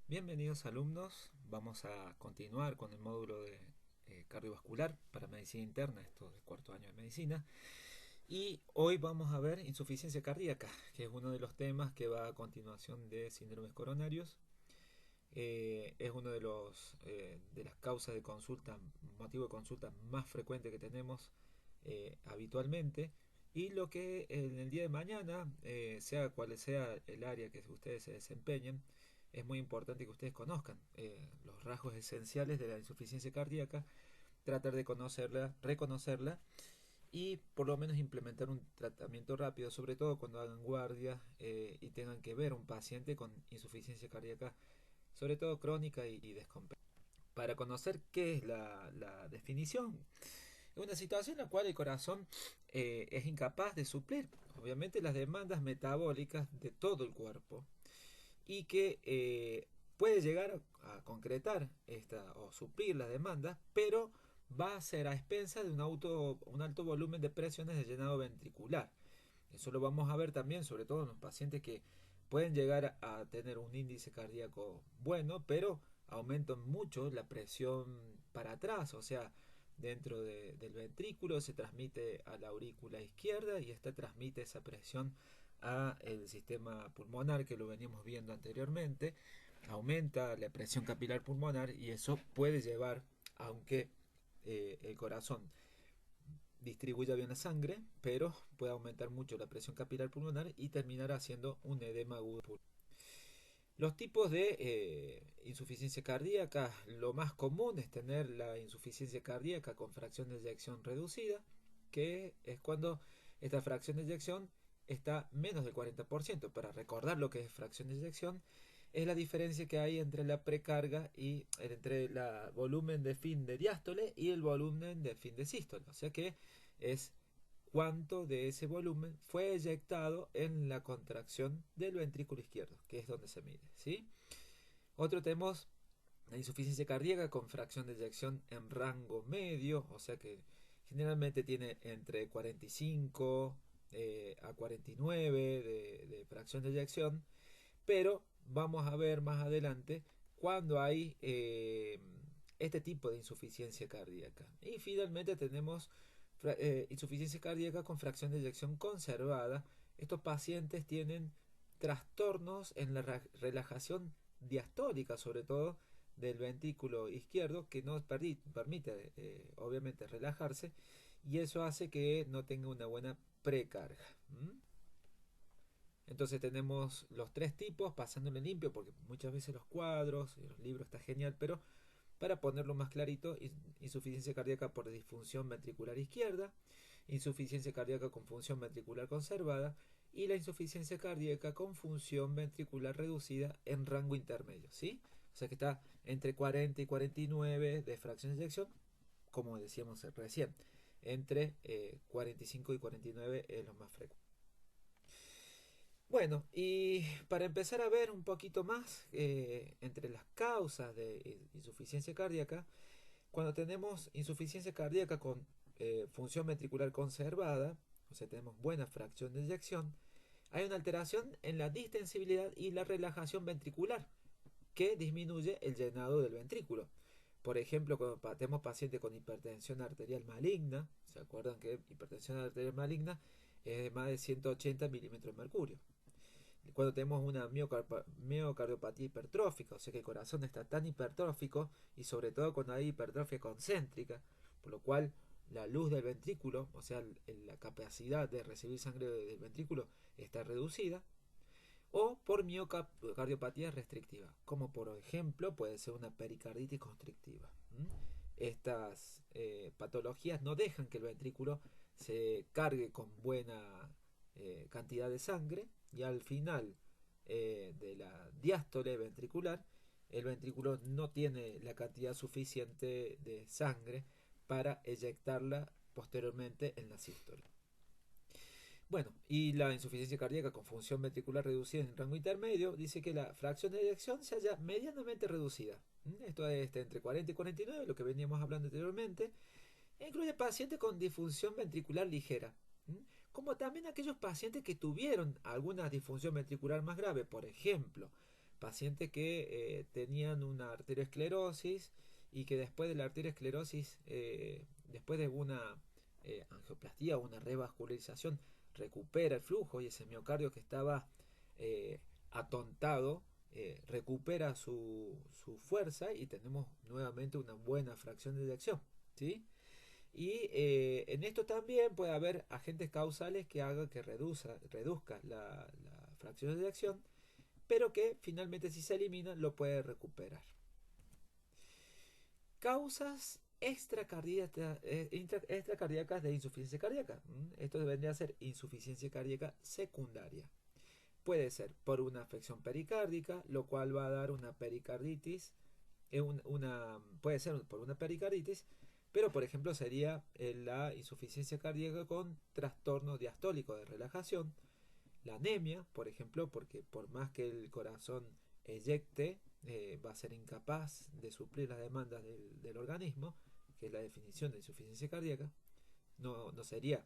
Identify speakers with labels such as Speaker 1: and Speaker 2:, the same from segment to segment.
Speaker 1: Bienvenidos alumnos, vamos a continuar con el módulo de cardiovascular para medicina interna, esto de cuarto año de medicina, y hoy vamos a ver insuficiencia cardíaca, que es uno de los temas que va a continuación de síndromes coronarios. Es uno de las causas de consulta, motivo de consulta más frecuente que tenemos habitualmente, y lo que en el día de mañana, sea cual sea el área que ustedes se desempeñen, es muy importante que ustedes conozcan los rasgos esenciales de la insuficiencia cardíaca, tratar de conocerla, reconocerla y por lo menos implementar un tratamiento rápido, sobre todo cuando hagan guardia y tengan que ver a un paciente con insuficiencia cardíaca, sobre todo crónica y descompensada. Para conocer qué es la definición, es una situación en la cual el corazón es incapaz de suplir, obviamente, las demandas metabólicas de todo el cuerpo y que puede llegar a concretar o suplir las demandas, pero va a ser a expensas de un alto volumen de presiones de llenado ventricular. Eso lo vamos a ver también, sobre todo en los pacientes que pueden llegar a tener un índice cardíaco bueno, pero aumentan mucho la presión para atrás, o sea, del ventrículo se transmite a la aurícula izquierda y esta transmite esa presión a el sistema pulmonar, que lo veníamos viendo anteriormente, aumenta la presión capilar pulmonar y eso puede llevar, aunque el corazón distribuya bien la sangre, pero puede aumentar mucho la presión capilar pulmonar y terminar haciendo un edema agudo pulmonar. Los tipos de insuficiencia cardíaca, lo más común es tener la insuficiencia cardíaca con fracción de eyección reducida, que es cuando esta fracción de eyección está menos del 40%. Para recordar lo que es fracción de eyección, es la diferencia que hay entre la precarga y entre el volumen de fin de diástole y el volumen de fin de sístole. O sea que es cuánto de ese volumen fue eyectado en la contracción del ventrículo izquierdo, que es donde se mide, ¿sí? Otro tenemos la insuficiencia cardíaca con fracción de eyección en rango medio, o sea que generalmente tiene entre 45 a 49 de fracción de eyección, pero vamos a ver más adelante cuando hay este tipo de insuficiencia cardíaca. Y finalmente tenemos insuficiencia cardíaca con fracción de eyección conservada. Estos pacientes tienen trastornos en la relajación diastólica, sobre todo del ventrículo izquierdo, que no permite obviamente relajarse, y eso hace que no tenga una buena precarga. Entonces tenemos los tres tipos, pasándole limpio, porque muchas veces los cuadros y los libros está genial, pero para ponerlo más clarito, insuficiencia cardíaca por disfunción ventricular izquierda, insuficiencia cardíaca con función ventricular conservada y la insuficiencia cardíaca con función ventricular reducida en rango intermedio, ¿sí? O sea que está entre 40 y 49 de fracción de eyección, como decíamos recién, entre 45 y 49 es lo más frecuente. Bueno, y para empezar a ver un poquito más entre las causas de insuficiencia cardíaca, cuando tenemos insuficiencia cardíaca con función ventricular conservada, o sea, tenemos buena fracción de eyección, hay una alteración en la distensibilidad y la relajación ventricular que disminuye el llenado del ventrículo. Por ejemplo, cuando tenemos pacientes con hipertensión arterial maligna, ¿se acuerdan que hipertensión arterial maligna es de más de 180 milímetros de mercurio? Cuando tenemos una miocardiopatía hipertrófica, o sea que el corazón está tan hipertrófico y sobre todo cuando hay hipertrofia concéntrica, por lo cual la luz del ventrículo, o sea, la capacidad de recibir sangre del ventrículo está reducida, o por miocardiopatía restrictiva, como por ejemplo puede ser una pericarditis constrictiva. Estas patologías no dejan que el ventrículo se cargue con buena cantidad de sangre y al final de la diástole ventricular el ventrículo no tiene la cantidad suficiente de sangre para eyectarla posteriormente en la sístole. Bueno, y la insuficiencia cardíaca con función ventricular reducida en rango intermedio dice que la fracción de eyección se halla medianamente reducida. Esto es entre 40 y 49, lo que veníamos hablando anteriormente. E incluye pacientes con disfunción ventricular ligera, como también aquellos pacientes que tuvieron alguna disfunción ventricular más grave, por ejemplo, pacientes que tenían una arteriosclerosis y que después de la arteriosclerosis, después de una angioplastía o una revascularización, recupera el flujo y ese miocardio que estaba atontado recupera su fuerza y tenemos nuevamente una buena fracción de eyección, ¿sí? Y en esto también puede haber agentes causales que hagan que reduzca la fracción de eyección, pero que finalmente si se eliminan lo puede recuperar. Causas extracardíacas de insuficiencia cardíaca. Esto vendría a ser insuficiencia cardíaca secundaria. Puede ser por una afección pericárdica, lo cual va a dar una pericarditis. Puede ser por una pericarditis, pero por ejemplo sería la insuficiencia cardíaca con trastorno diastólico de relajación. La anemia, por ejemplo, porque por más que el corazón eyecte, va a ser incapaz de suplir las demandas del organismo, que es la definición de insuficiencia cardíaca. No sería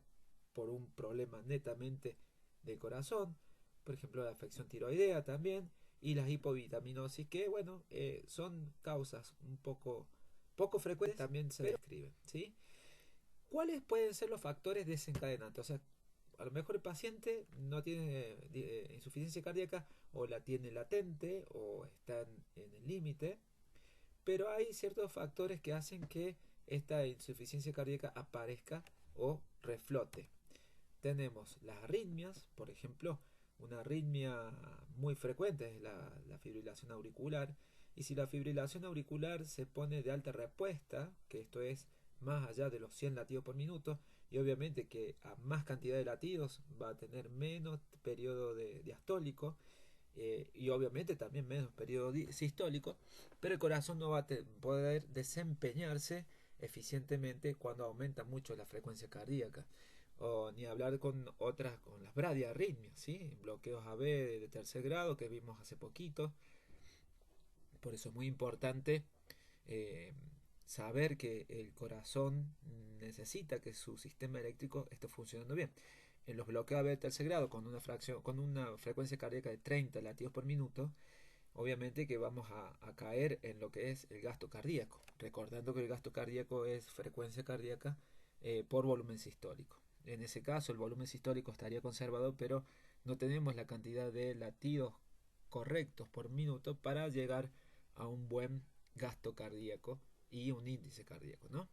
Speaker 1: por un problema netamente del corazón, por ejemplo la afección tiroidea también, y las hipovitaminosis, que bueno, son causas un poco frecuentes, también se describen, ¿sí? ¿Cuáles pueden ser los factores desencadenantes? O sea, a lo mejor el paciente no tiene insuficiencia cardíaca o la tiene latente o está en el límite, pero hay ciertos factores que hacen que esta insuficiencia cardíaca aparezca o reflote. Tenemos las arritmias, por ejemplo, una arritmia muy frecuente es la fibrilación auricular, y si la fibrilación auricular se pone de alta respuesta, que esto es más allá de los 100 latidos por minuto, y obviamente que a más cantidad de latidos va a tener menos periodo diastólico, y obviamente también menos periodo sistólico, pero el corazón no va a poder desempeñarse eficientemente cuando aumenta mucho la frecuencia cardíaca. O ni hablar con las bradiarritmias, ¿sí? Bloqueos AB de tercer grado que vimos hace poquito. Por eso es muy importante eh, saber que el corazón necesita que su sistema eléctrico esté funcionando bien. En los bloqueos AB de tercer grado con una frecuencia cardíaca de 30 latidos por minuto, obviamente que vamos a caer en lo que es el gasto cardíaco, recordando que el gasto cardíaco es frecuencia cardíaca por volumen sistólico. En ese caso el volumen sistólico estaría conservado, pero no tenemos la cantidad de latidos correctos por minuto para llegar a un buen gasto cardíaco y un índice cardíaco, ¿no?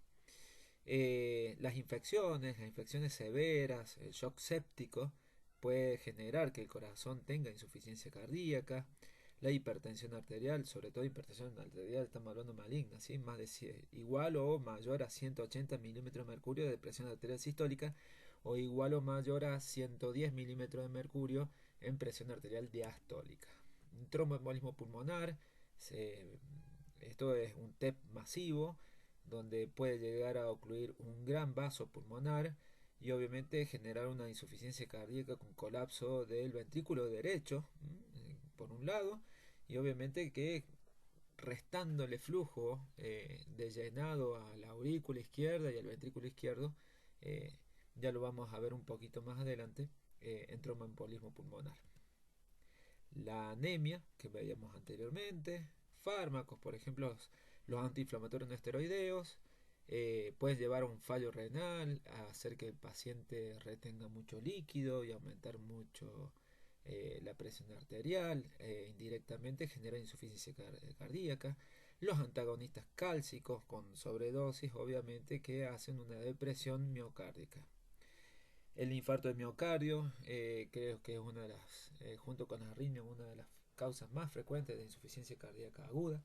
Speaker 1: Las infecciones severas, el shock séptico puede generar que el corazón tenga insuficiencia cardíaca. La hipertensión arterial, sobre todo hipertensión arterial, estamos hablando maligna, ¿sí? Más de igual o mayor a 180 milímetros de mercurio de presión arterial sistólica o igual o mayor a 110 milímetros de mercurio en presión arterial diastólica. Un tromboembolismo pulmonar, esto es un TEP masivo, donde puede llegar a ocluir un gran vaso pulmonar y obviamente generar una insuficiencia cardíaca con colapso del ventrículo derecho, por un lado, y obviamente que restándole flujo de llenado a la aurícula izquierda y al ventrículo izquierdo, ya lo vamos a ver un poquito más adelante, en tromboembolismo pulmonar. La anemia que veíamos anteriormente, fármacos, por ejemplo los antiinflamatorios no esteroideos, puede llevar a un fallo renal, a hacer que el paciente retenga mucho líquido y aumentar mucho la presión arterial, indirectamente genera insuficiencia cardíaca. Los antagonistas cálcicos con sobredosis, obviamente, que hacen una depresión miocárdica. El infarto de miocardio, creo que es una de las, junto con la arritmia, una de las causas más frecuentes de insuficiencia cardíaca aguda,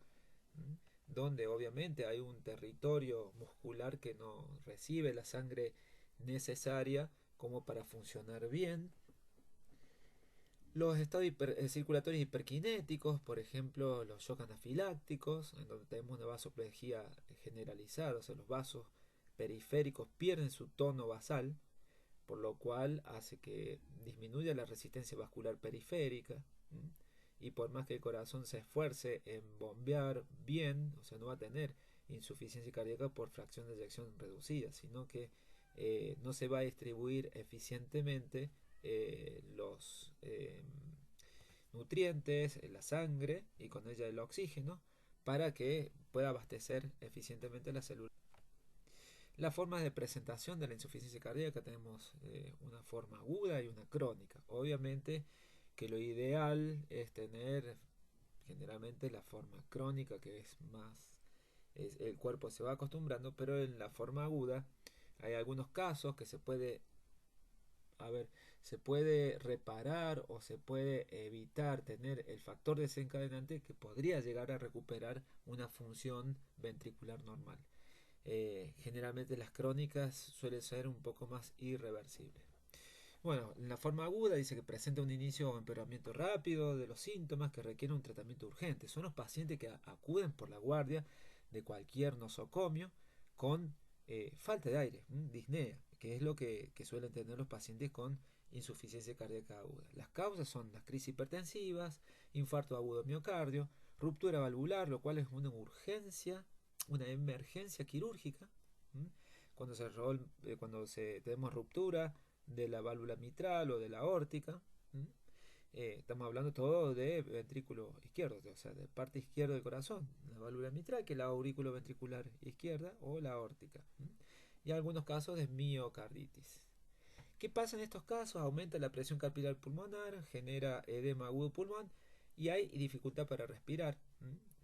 Speaker 1: donde obviamente hay un territorio muscular que no recibe la sangre necesaria como para funcionar bien. Los estados circulatorios hiperkinéticos, por ejemplo, los shock anafilácticos, en donde tenemos una vasoplejía generalizada, o sea, los vasos periféricos pierden su tono basal, por lo cual hace que disminuya la resistencia vascular periférica, y por más que el corazón se esfuerce en bombear bien, o sea, no va a tener insuficiencia cardíaca por fracción de eyección reducida, sino que no se va a distribuir eficientemente nutrientes, la sangre y con ella el oxígeno para que pueda abastecer eficientemente la célula. Las formas de presentación de la insuficiencia cardíaca tenemos una forma aguda y una crónica. Obviamente que lo ideal es tener generalmente la forma crónica, que es más, el cuerpo se va acostumbrando, pero en la forma aguda hay algunos casos que se puede reparar o se puede evitar tener el factor desencadenante que podría llegar a recuperar una función ventricular normal. Generalmente las crónicas suelen ser un poco más irreversibles. Bueno, en la forma aguda dice que presenta un inicio o empeoramiento rápido de los síntomas que requieren un tratamiento urgente. Son los pacientes que acuden por la guardia de cualquier nosocomio con falta de aire, disnea, que es lo que suelen tener los pacientes con insuficiencia cardíaca aguda. Las causas son las crisis hipertensivas, infarto agudo de miocardio, ruptura valvular, lo cual es una urgencia, una emergencia quirúrgica. Cuando tenemos ruptura de la válvula mitral o de la aórtica, estamos hablando todo de ventrículo izquierdo, o sea, de parte izquierda del corazón, la válvula mitral, que es la aurículo ventricular izquierda o la aórtica, y en algunos casos de miocarditis. ¿Qué pasa en estos casos? Aumenta la presión capilar pulmonar, genera edema agudo pulmón y hay dificultad para respirar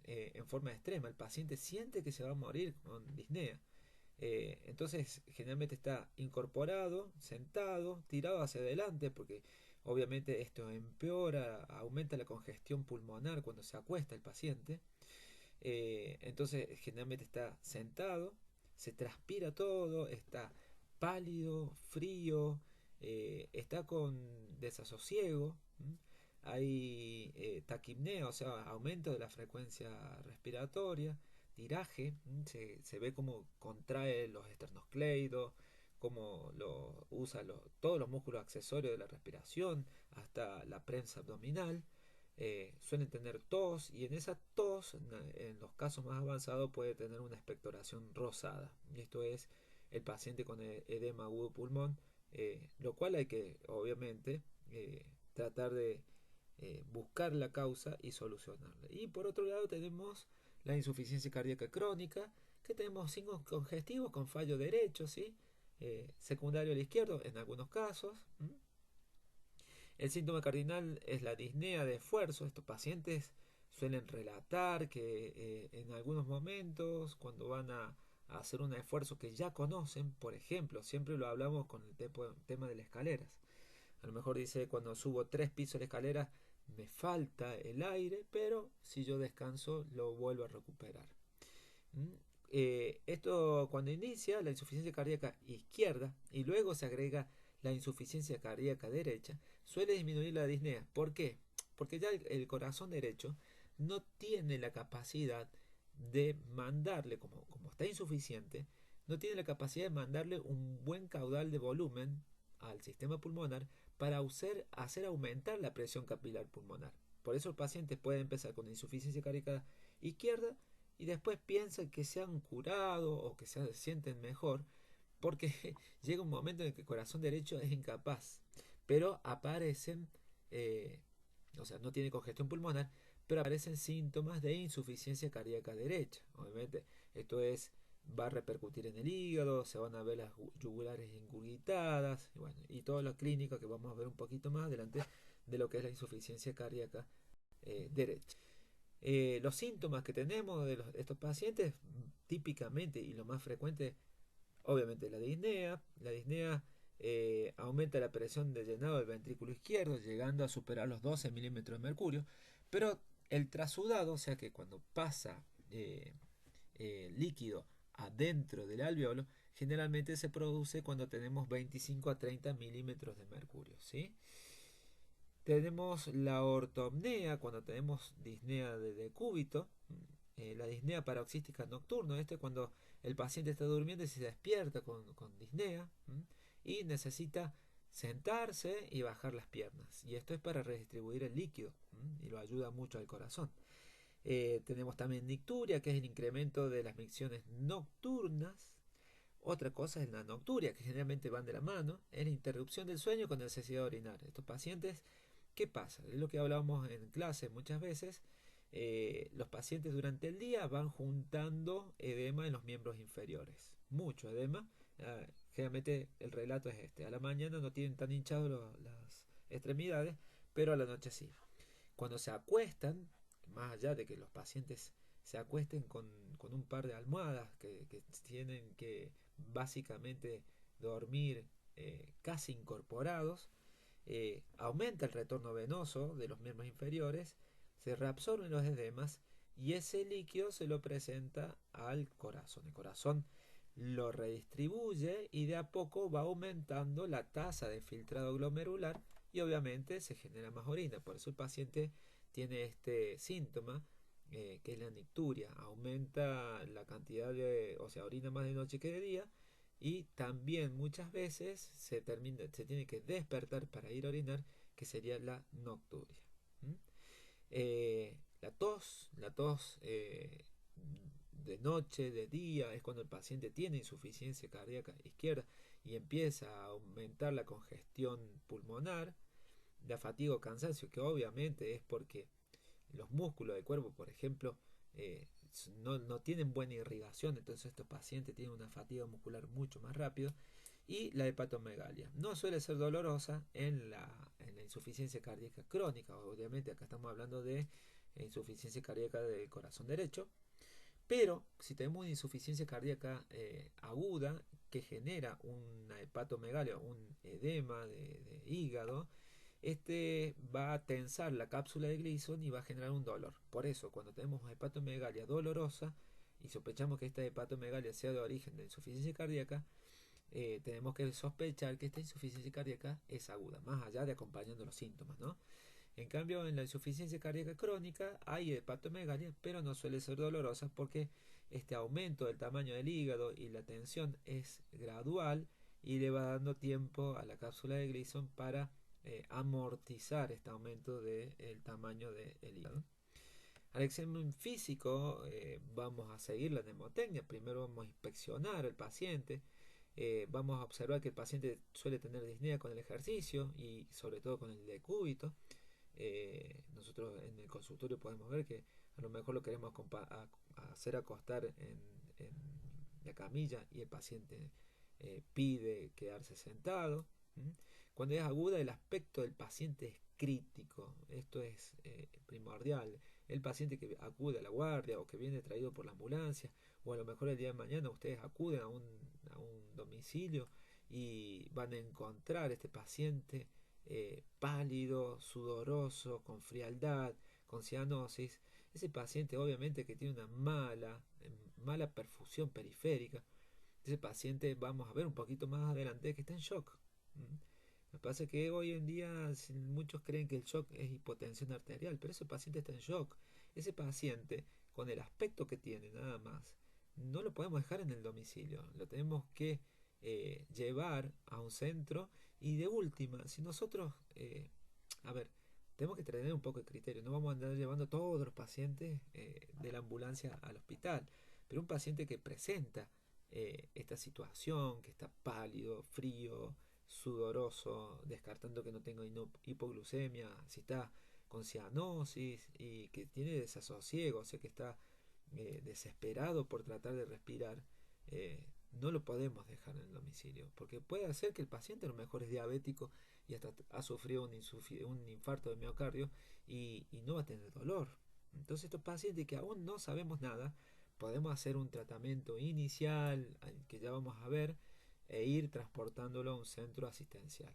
Speaker 1: en forma extrema. El paciente siente que se va a morir con disnea. Entonces generalmente está incorporado, sentado, tirado hacia adelante, porque obviamente esto empeora, aumenta la congestión pulmonar cuando se acuesta el paciente. Entonces generalmente está sentado, se transpira todo, está pálido, frío, está con desasosiego. Hay taquipnea, o sea, aumento de la frecuencia respiratoria, tiraje, se ve como contrae los esternocleidos, como usa todos los músculos accesorios de la respiración, hasta la prensa abdominal. Suelen tener tos y en esa tos, en los casos más avanzados, puede tener una expectoración rosada. Y esto es el paciente con edema agudo pulmón, lo cual hay que, obviamente, tratar de buscar la causa y solucionarla. Y por otro lado tenemos la insuficiencia cardíaca crónica, que tenemos signos congestivos con fallo derecho, ¿sí? Secundario al izquierdo en algunos casos. El síntoma cardinal es la disnea de esfuerzo. Estos pacientes suelen relatar que en algunos momentos, cuando van a hacer un esfuerzo que ya conocen, por ejemplo, siempre lo hablamos con el tema de las escaleras. A lo mejor dice, cuando subo 3 pisos de escalera me falta el aire, pero si yo descanso lo vuelvo a recuperar. Esto cuando inicia la insuficiencia cardíaca izquierda y luego se agrega la insuficiencia cardíaca derecha, suele disminuir la disnea. ¿Por qué? Porque ya el corazón derecho no tiene la capacidad de mandarle, como está insuficiente, no tiene la capacidad de mandarle un buen caudal de volumen al sistema pulmonar para hacer aumentar la presión capilar pulmonar. Por eso el paciente puede empezar con insuficiencia cardíaca izquierda y después piensan que se han curado o que se sienten mejor porque llega un momento en que el corazón derecho es incapaz, pero aparecen, o sea, no tiene congestión pulmonar, pero aparecen síntomas de insuficiencia cardíaca derecha. Obviamente, va a repercutir en el hígado, se van a ver las yugulares ingurgitadas, y bueno, y todas las clínicas que vamos a ver un poquito más adelante de lo que es la insuficiencia cardíaca derecha. Los síntomas que tenemos de estos pacientes, típicamente y lo más frecuente, obviamente la disnea. La disnea aumenta la presión de llenado del ventrículo izquierdo, llegando a superar los 12 milímetros de mercurio, pero el trasudado, o sea que cuando pasa líquido adentro del alveolo, generalmente se produce cuando tenemos 25 a 30 milímetros de mercurio, ¿sí? Tenemos la ortopnea cuando tenemos disnea de decúbito, la disnea paroxística nocturna, cuando el paciente está durmiendo y se despierta con disnea y necesita sentarse y bajar las piernas. Y esto es para redistribuir el líquido y lo ayuda mucho al corazón. Tenemos también nicturia, que es el incremento de las micciones nocturnas. Otra cosa es la nocturia, que generalmente van de la mano, es la interrupción del sueño con necesidad de orinar. Estos pacientes ¿Qué pasa? Es lo que hablábamos en clase muchas veces. Los pacientes durante el día van juntando edema en los miembros inferiores. Mucho edema. Generalmente el relato es este. A la mañana no tienen tan hinchados las extremidades, pero a la noche sí. Cuando se acuestan, más allá de que los pacientes se acuesten con un par de almohadas que tienen que básicamente dormir casi incorporados, aumenta el retorno venoso de los miembros inferiores, se reabsorben los edemas y ese líquido se lo presenta al corazón. El corazón lo redistribuye y de a poco va aumentando la tasa de filtrado glomerular y obviamente se genera más orina. Por eso el paciente tiene este síntoma que es la nicturia. Aumenta la cantidad de, o sea, orina más de noche que de día y también muchas veces se tiene que despertar para ir a orinar, que sería la nocturia. ¿Mm? La tos de noche, de día, es cuando el paciente tiene insuficiencia cardíaca izquierda y empieza a aumentar la congestión pulmonar, la fatiga o cansancio, que obviamente es porque los músculos del cuerpo, por ejemplo, no tienen buena irrigación, entonces estos pacientes tienen una fatiga muscular mucho más rápido. Y la hepatomegalia no suele ser dolorosa en la insuficiencia cardíaca crónica. Obviamente acá estamos hablando de insuficiencia cardíaca del corazón derecho, pero si tenemos una insuficiencia cardíaca aguda que genera una hepatomegalia, un edema de hígado, este va a tensar la cápsula de Gleason y va a generar un dolor. Por eso, cuando tenemos hepatomegalia dolorosa y sospechamos que esta hepatomegalia sea de origen de insuficiencia cardíaca, tenemos que sospechar que esta insuficiencia cardíaca es aguda, más allá de acompañando los síntomas, ¿no? En cambio, en la insuficiencia cardíaca crónica hay hepatomegalia, pero no suele ser dolorosa porque este aumento del tamaño del hígado y la tensión es gradual y le va dando tiempo a la cápsula de Gleason para amortizar este aumento del tamaño del hígado. Al examen físico vamos a seguir la mnemotecnia. Primero vamos a inspeccionar al paciente. Vamos a observar que el paciente suele tener disnea con el ejercicio y sobre todo con el decúbito. Nosotros en el consultorio podemos ver que a lo mejor lo queremos hacer acostar en la camilla y el paciente pide quedarse sentado. Cuando es aguda, el aspecto del paciente es crítico. Esto es primordial. El paciente que acude a la guardia o que viene traído por la ambulancia, o a lo mejor el día de mañana ustedes acuden a un domicilio y van a encontrar este paciente pálido, sudoroso, con frialdad, con cianosis. Ese paciente obviamente que tiene una mala perfusión periférica. Ese paciente vamos a ver un poquito más adelante que está en shock. Lo que pasa es que hoy en día muchos creen que el shock es hipotensión arterial, pero ese paciente está en shock. Ese paciente, con el aspecto que tiene nada más, no lo podemos dejar en el domicilio. Lo tenemos que llevar a un centro y de última, si nosotros, a ver, tenemos que tener un poco de criterio. No vamos a andar llevando a todos los pacientes de la ambulancia al hospital, pero un paciente que presenta esta situación, que está pálido, frío, sudoroso, descartando que no tenga hipoglucemia, si está con cianosis y que tiene desasosiego, o sea que está desesperado por tratar de respirar, no lo podemos dejar en el domicilio, porque puede ser que el paciente a lo mejor es diabético y hasta ha sufrido un infarto de miocardio y no va a tener dolor. Entonces estos pacientes que aún no sabemos nada, podemos hacer un tratamiento inicial que ya vamos a ver e ir transportándolo a un centro asistencial.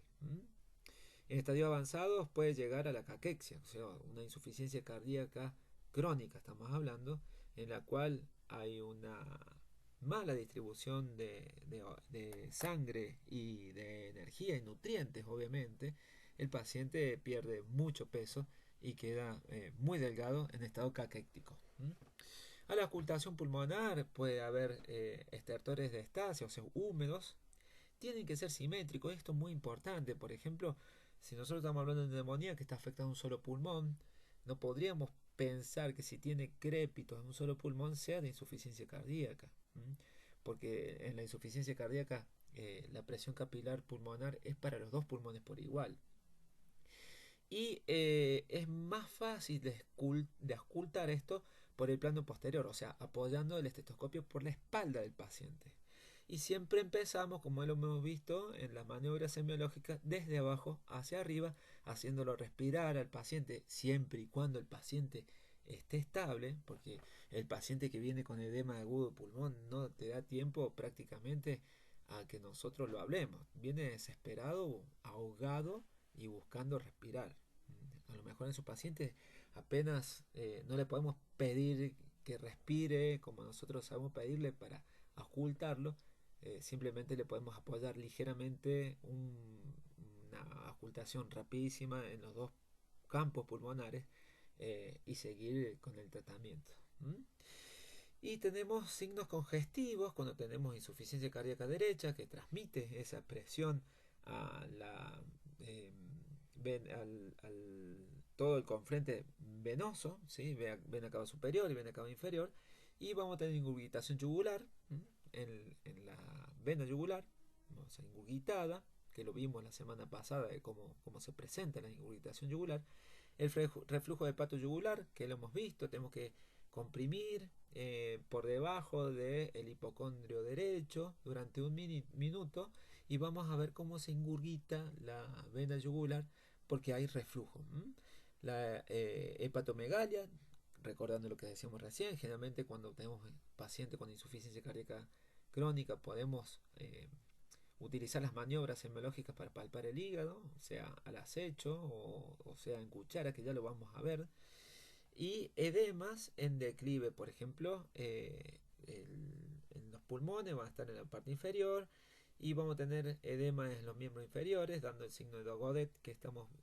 Speaker 1: En estadios avanzados puede llegar a la caquexia, o sea, una insuficiencia cardíaca crónica, estamos hablando, en la cual hay una mala distribución de sangre y de energía y nutrientes, obviamente. El paciente pierde mucho peso y queda muy delgado en estado caquéctico. A la ocultación pulmonar puede haber estertores de estasia, o sea, húmedos. Tienen que ser simétricos, esto es muy importante. Por ejemplo, si nosotros estamos hablando de neumonía que está afectando un solo pulmón, no podríamos pensar que si tiene crépitos en un solo pulmón sea de insuficiencia cardíaca, porque en la insuficiencia cardíaca la presión capilar pulmonar es para los dos pulmones por igual. Y es más fácil de auscultar esto por el plano posterior, o sea, apoyando el estetoscopio por la espalda del paciente. Y siempre empezamos, como lo hemos visto en las maniobras semiológicas, desde abajo hacia arriba, haciéndolo respirar al paciente, siempre y cuando el paciente esté estable, porque el paciente que viene con edema agudo de pulmón no te da tiempo prácticamente a que nosotros lo hablemos. Viene desesperado, ahogado y buscando respirar. A lo mejor en su paciente apenas no le podemos pedir que respire como nosotros sabemos pedirle para ocultarlo, simplemente le podemos apoyar ligeramente una ocultación rapidísima en los dos campos pulmonares y seguir con el tratamiento. Y tenemos signos congestivos cuando tenemos insuficiencia cardíaca derecha que transmite esa presión a la todo el confrente venoso, ¿sí? Vena cava superior y vena cava inferior, y vamos a tener ingurgitación yugular en la vena yugular, o sea, ingurgitada, que lo vimos la semana pasada de cómo se presenta la ingurgitación yugular, el reflujo de hepato yugular, que lo hemos visto, tenemos que comprimir por debajo del hipocondrio derecho durante un minuto y vamos a ver cómo se ingurgita la vena yugular porque hay reflujo. La hepatomegalia, recordando lo que decíamos recién, generalmente cuando tenemos paciente con insuficiencia cardíaca crónica podemos utilizar las maniobras semiológicas para palpar el hígado, sea al acecho o sea en cuchara, que ya lo vamos a ver. Y edemas en declive, por ejemplo, en los pulmones van a estar en la parte inferior y vamos a tener edema en los miembros inferiores, dando el signo de Godet que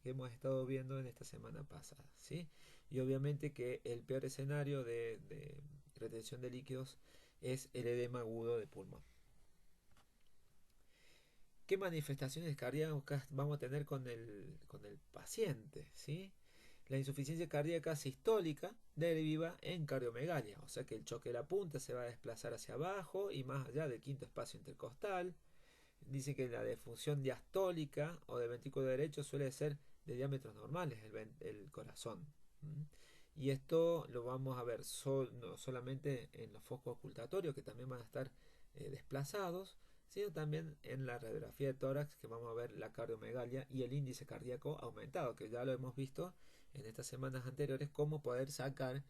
Speaker 1: hemos estado viendo en esta semana pasada, ¿sí? Y obviamente que el peor escenario de retención de líquidos es el edema agudo de pulmón. ¿Qué manifestaciones cardíacas vamos a tener con el paciente? ¿Sí? La insuficiencia cardíaca sistólica deriva en cardiomegalia, o sea que el choque de la punta se va a desplazar hacia abajo y más allá del quinto espacio intercostal. Dice que la defunción diastólica o del ventrículo derecho suele ser de diámetros normales, el corazón. Y esto lo vamos a ver no solamente en los focos ocultatorios, que también van a estar desplazados, sino también en la radiografía de tórax, que vamos a ver la cardiomegalia y el índice cardíaco aumentado, que ya lo hemos visto en estas semanas anteriores, cómo poder sacar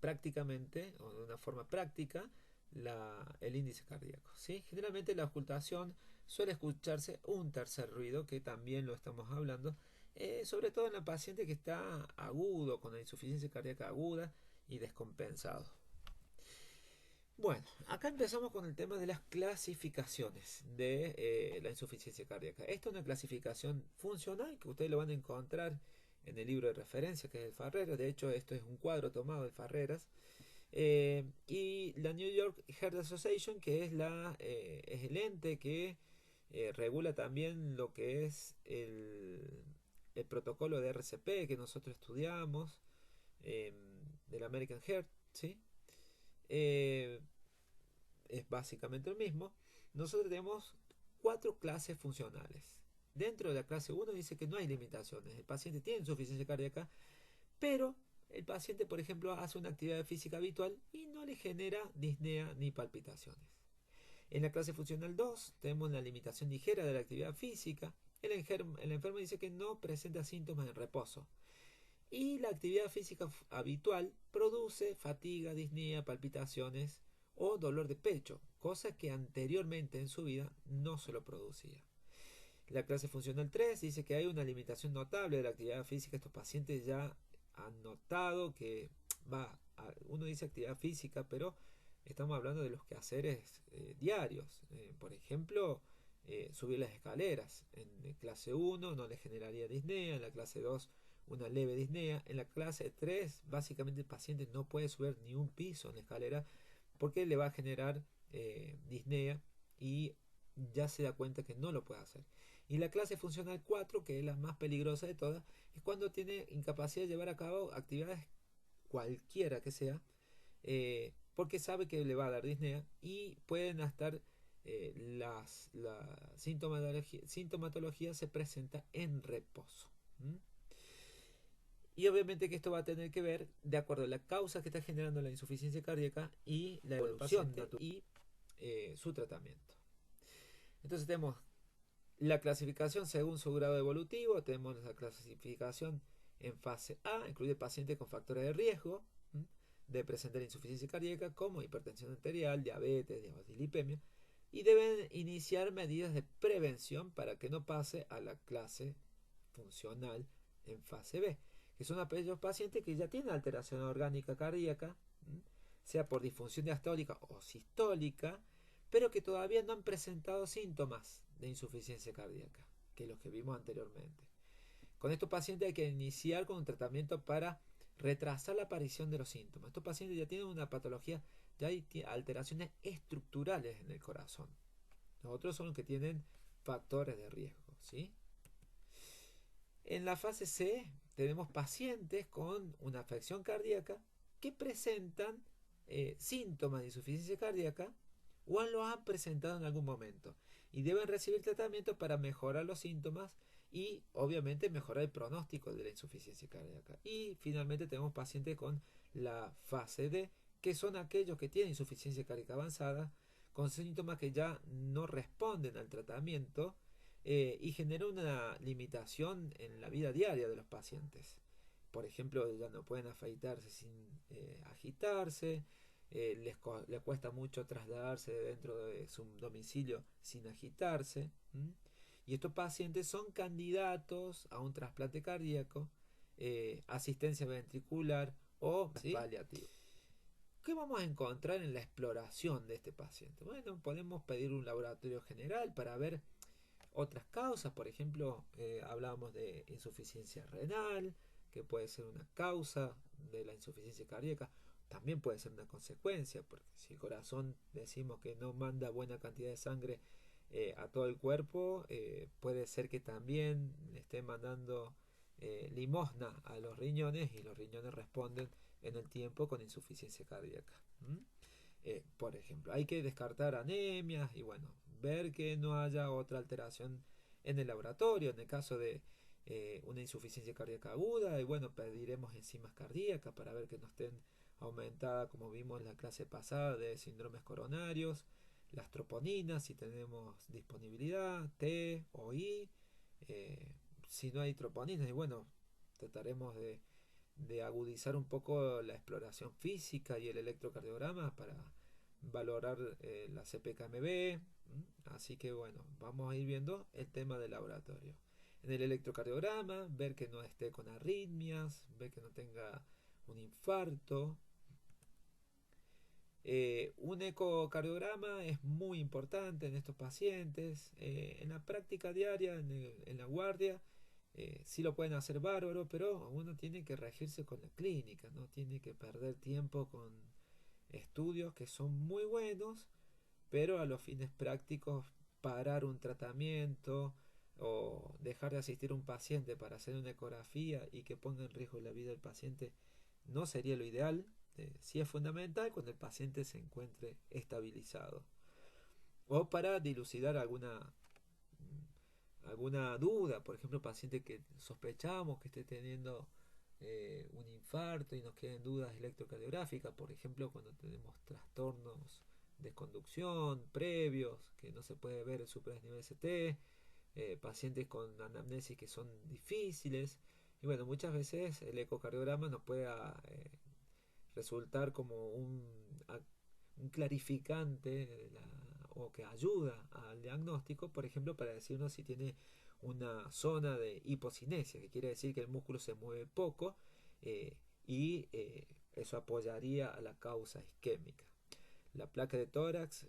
Speaker 1: prácticamente o de una forma práctica el índice cardíaco. ¿Sí? Generalmente la ocultación suele escucharse un tercer ruido, que también lo estamos hablando, sobre todo en la paciente que está agudo, con la insuficiencia cardíaca aguda y descompensado. Bueno, acá empezamos con el tema de las clasificaciones de la insuficiencia cardíaca. Esta es una clasificación funcional que ustedes lo van a encontrar en el libro de referencia que es el Farreras. De hecho, esto es un cuadro tomado de Farreras. Y la New York Heart Association, que es el ente que regula también lo que es el protocolo de RCP que nosotros estudiamos, del American Heart, ¿sí? Es básicamente lo mismo. Nosotros tenemos 4 clases funcionales. Dentro de la clase 1 dice que no hay limitaciones. El paciente tiene insuficiencia cardíaca, pero el paciente, por ejemplo, hace una actividad física habitual y no le genera disnea ni palpitaciones. En la clase funcional 2 tenemos la limitación ligera de la actividad física. El enfermo dice que no presenta síntomas en reposo. Y la actividad física habitual produce fatiga, disnea, palpitaciones o dolor de pecho, cosa que anteriormente en su vida no se lo producía. La clase funcional 3 dice que hay una limitación notable de la actividad física. Estos pacientes ya han notado que uno dice actividad física, pero estamos hablando de los quehaceres diarios. Por ejemplo, subir las escaleras. En clase 1 no le generaría disnea, en la clase 2 una leve disnea, en la clase 3 básicamente el paciente no puede subir ni un piso en la escalera porque le va a generar disnea y ya se da cuenta que no lo puede hacer. Y la clase funcional 4, que es la más peligrosa de todas, es cuando tiene incapacidad de llevar a cabo actividades cualquiera que sea, porque sabe que le va a dar disnea y pueden estar la sintomatología se presenta en reposo. ¿Mm? Y obviamente que esto va a tener que ver de acuerdo a la causa que está generando la insuficiencia cardíaca y la evolución y su tratamiento. Entonces tenemos la clasificación según su grado evolutivo, tenemos la clasificación en fase A, incluye pacientes con factores de riesgo de presentar insuficiencia cardíaca como hipertensión arterial, diabetes, dislipemia, y deben iniciar medidas de prevención para que no pase a la clase funcional en fase B, que son aquellos pacientes que ya tienen alteración orgánica cardíaca, sea por disfunción diastólica o sistólica, pero que todavía no han presentado síntomas de insuficiencia cardíaca, que los que vimos anteriormente. Con estos pacientes hay que iniciar con un tratamiento para retrasar la aparición de los síntomas. Estos pacientes ya tienen una patología, ya hay alteraciones estructurales en el corazón. Los otros son los que tienen factores de riesgo, ¿sí? En la fase C tenemos pacientes con una afección cardíaca que presentan síntomas de insuficiencia cardíaca o lo han presentado en algún momento y deben recibir tratamiento para mejorar los síntomas y obviamente mejorar el pronóstico de la insuficiencia cardíaca. Y finalmente tenemos pacientes con la fase D, que son aquellos que tienen insuficiencia cardíaca avanzada con síntomas que ya no responden al tratamiento y genera una limitación en la vida diaria de los pacientes. Por ejemplo, ya no pueden afeitarse sin agitarse, les cuesta mucho trasladarse dentro de su domicilio sin agitarse. Y estos pacientes son candidatos a un trasplante cardíaco, asistencia ventricular o paliativo. ¿Qué vamos a encontrar en la exploración de este paciente? Bueno, podemos pedir un laboratorio general para ver otras causas. Por ejemplo, hablábamos de insuficiencia renal, que puede ser una causa de la insuficiencia cardíaca. También puede ser una consecuencia, porque si el corazón decimos que no manda buena cantidad de sangre a todo el cuerpo, puede ser que también le esté mandando limosna a los riñones y los riñones responden en el tiempo con insuficiencia cardíaca. Por ejemplo, hay que descartar anemias y bueno, ver que no haya otra alteración en el laboratorio. En el caso de una insuficiencia cardíaca aguda, y bueno, pediremos enzimas cardíacas para ver que no estén aumentadas, como vimos en la clase pasada, de síndromes coronarios, las troponinas, si tenemos disponibilidad, T o I. Si no hay troponinas, y bueno, trataremos de agudizar un poco la exploración física y el electrocardiograma para valorar la CPKMB. Así que bueno, vamos a ir viendo el tema del laboratorio. En el electrocardiograma, ver que no esté con arritmias, ver que no tenga un infarto. Un ecocardiograma es muy importante en estos pacientes. En la práctica diaria, en la guardia, sí lo pueden hacer bárbaro, pero uno tiene que regirse con la clínica, no tiene que perder tiempo con estudios que son muy buenos, pero a los fines prácticos parar un tratamiento o dejar de asistir a un paciente para hacer una ecografía y que ponga en riesgo la vida del paciente no sería lo ideal. Sí es fundamental cuando el paciente se encuentre estabilizado o para dilucidar alguna duda, por ejemplo, paciente que sospechamos que esté teniendo un infarto y nos queden dudas electrocardiográficas, por ejemplo, cuando tenemos trastornos de conducción previos que no se puede ver el supradesnivel ST, pacientes con anamnesis que son difíciles, y bueno, muchas veces el ecocardiograma nos puede resultar como un clarificante o que ayuda al diagnóstico, por ejemplo, para decirnos si tiene una zona de hipocinesia, que quiere decir que el músculo se mueve poco y eso apoyaría a la causa isquémica. La placa de tórax,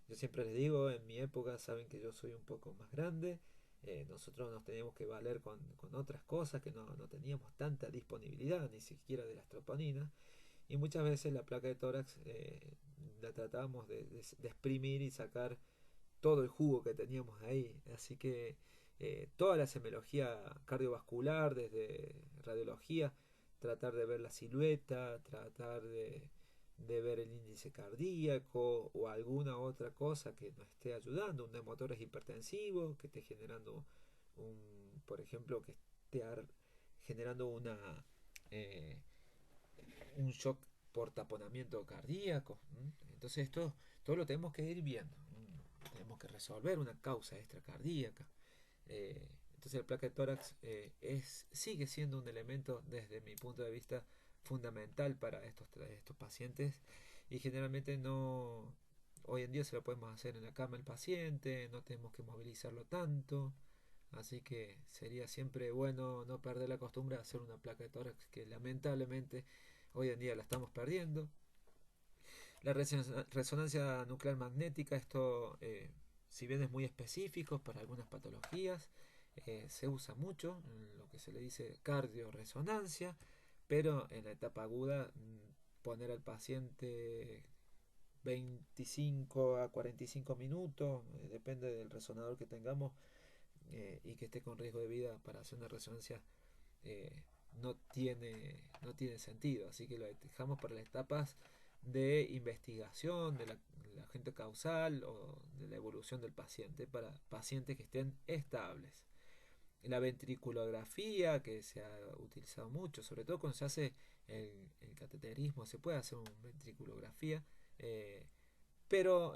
Speaker 1: yo siempre les digo, en mi época saben que yo soy un poco más grande, nosotros nos teníamos que valer con otras cosas que no teníamos tanta disponibilidad, ni siquiera de las troponinas, y muchas veces la placa de tórax la tratábamos de exprimir y sacar todo el jugo que teníamos ahí. Así que toda la semiología cardiovascular, desde radiología, tratar de ver la silueta, tratar de ver el índice cardíaco o alguna otra cosa que nos esté ayudando, un motores hipertensivo que esté generando por ejemplo, que esté generando eh, un shock por taponamiento cardíaco. Entonces esto todo lo tenemos que ir viendo. Tenemos que resolver una causa extracardíaca. Entonces el placa de tórax sigue siendo un elemento desde mi punto de vista fundamental para estos pacientes y generalmente no, hoy en día se lo podemos hacer en la cama el paciente, no tenemos que movilizarlo tanto, así que sería siempre bueno no perder la costumbre de hacer una placa de tórax que lamentablemente hoy en día la estamos perdiendo. La resonancia nuclear magnética, esto si bien es muy específico para algunas patologías, se usa mucho en lo que se le dice cardioresonancia, pero en la etapa aguda poner al paciente 25 a 45 minutos, depende del resonador que tengamos y que esté con riesgo de vida para hacer una resonancia eh, no tiene sentido, así que lo dejamos para las etapas de investigación de la agente causal o de la evolución del paciente para pacientes que estén estables. La ventriculografía, que se ha utilizado mucho, sobre todo cuando se hace el cateterismo, se puede hacer una ventriculografía, pero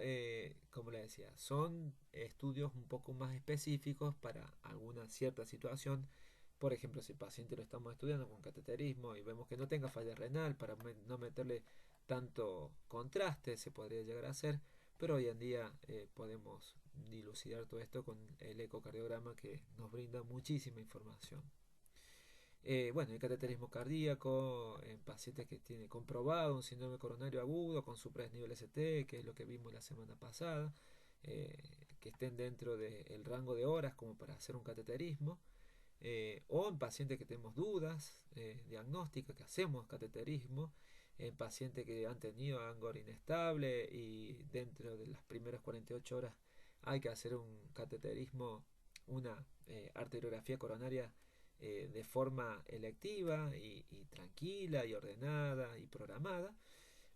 Speaker 1: como le decía, son estudios un poco más específicos para alguna cierta situación. Por ejemplo, si el paciente lo estamos estudiando con cateterismo y vemos que no tenga falla renal, para no meterle tanto contraste, se podría llegar a hacer, pero hoy en día podemos dilucidar todo esto con el ecocardiograma que nos brinda muchísima información. Bueno, el cateterismo cardíaco en pacientes que tienen comprobado un síndrome coronario agudo con supradesnivel ST, que es lo que vimos la semana pasada, eh, que estén dentro del rango de horas como para hacer un cateterismo, o en pacientes que tenemos dudas diagnósticas, que hacemos cateterismo, en pacientes que han tenido Angor inestable y dentro de las primeras 48 horas hay que hacer un cateterismo, una arteriografía coronaria de forma electiva y tranquila y ordenada y programada,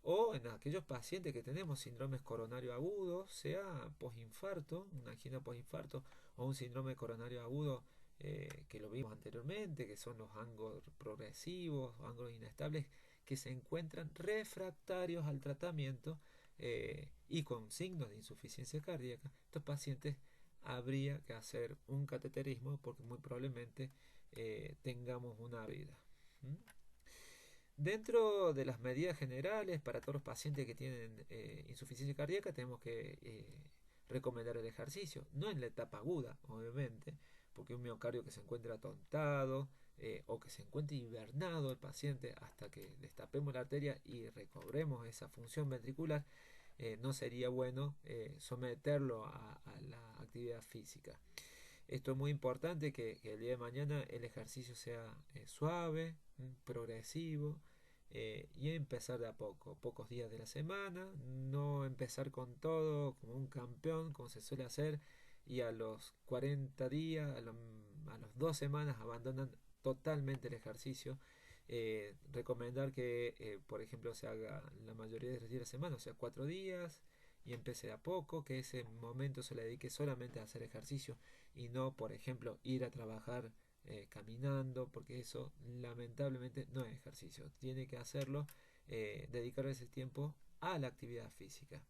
Speaker 1: o en aquellos pacientes que tenemos síndromes coronario agudos, sea posinfarto, una angina posinfarto o un síndrome coronario agudo que lo vimos anteriormente, que son los ángulos progresivos, ángulos inestables, que se encuentran refractarios al tratamiento y con signos de insuficiencia cardíaca. Estos pacientes habría que hacer un cateterismo porque muy probablemente tengamos una vida. ¿Mm? Dentro de las medidas generales para todos los pacientes que tienen insuficiencia cardíaca tenemos que recomendar el ejercicio, no en la etapa aguda, obviamente, porque un miocardio que se encuentra atontado o que se encuentre hibernado el paciente hasta que destapemos la arteria y recobremos esa función ventricular, no sería bueno someterlo a la actividad física. Esto es muy importante que el día de mañana el ejercicio sea suave, progresivo y empezar de a poco, pocos días de la semana, no empezar con todo como un campeón como se suele hacer y a los 40 días, a las 2 semanas abandonan totalmente el ejercicio. Recomendar que por ejemplo se haga la mayoría de los días de la semana, o sea 4 días y empiece de a poco, que ese momento se le dedique solamente a hacer ejercicio y no, por ejemplo, ir a trabajar caminando, porque eso lamentablemente no es ejercicio. Tiene que hacerlo, dedicar ese tiempo a la actividad física.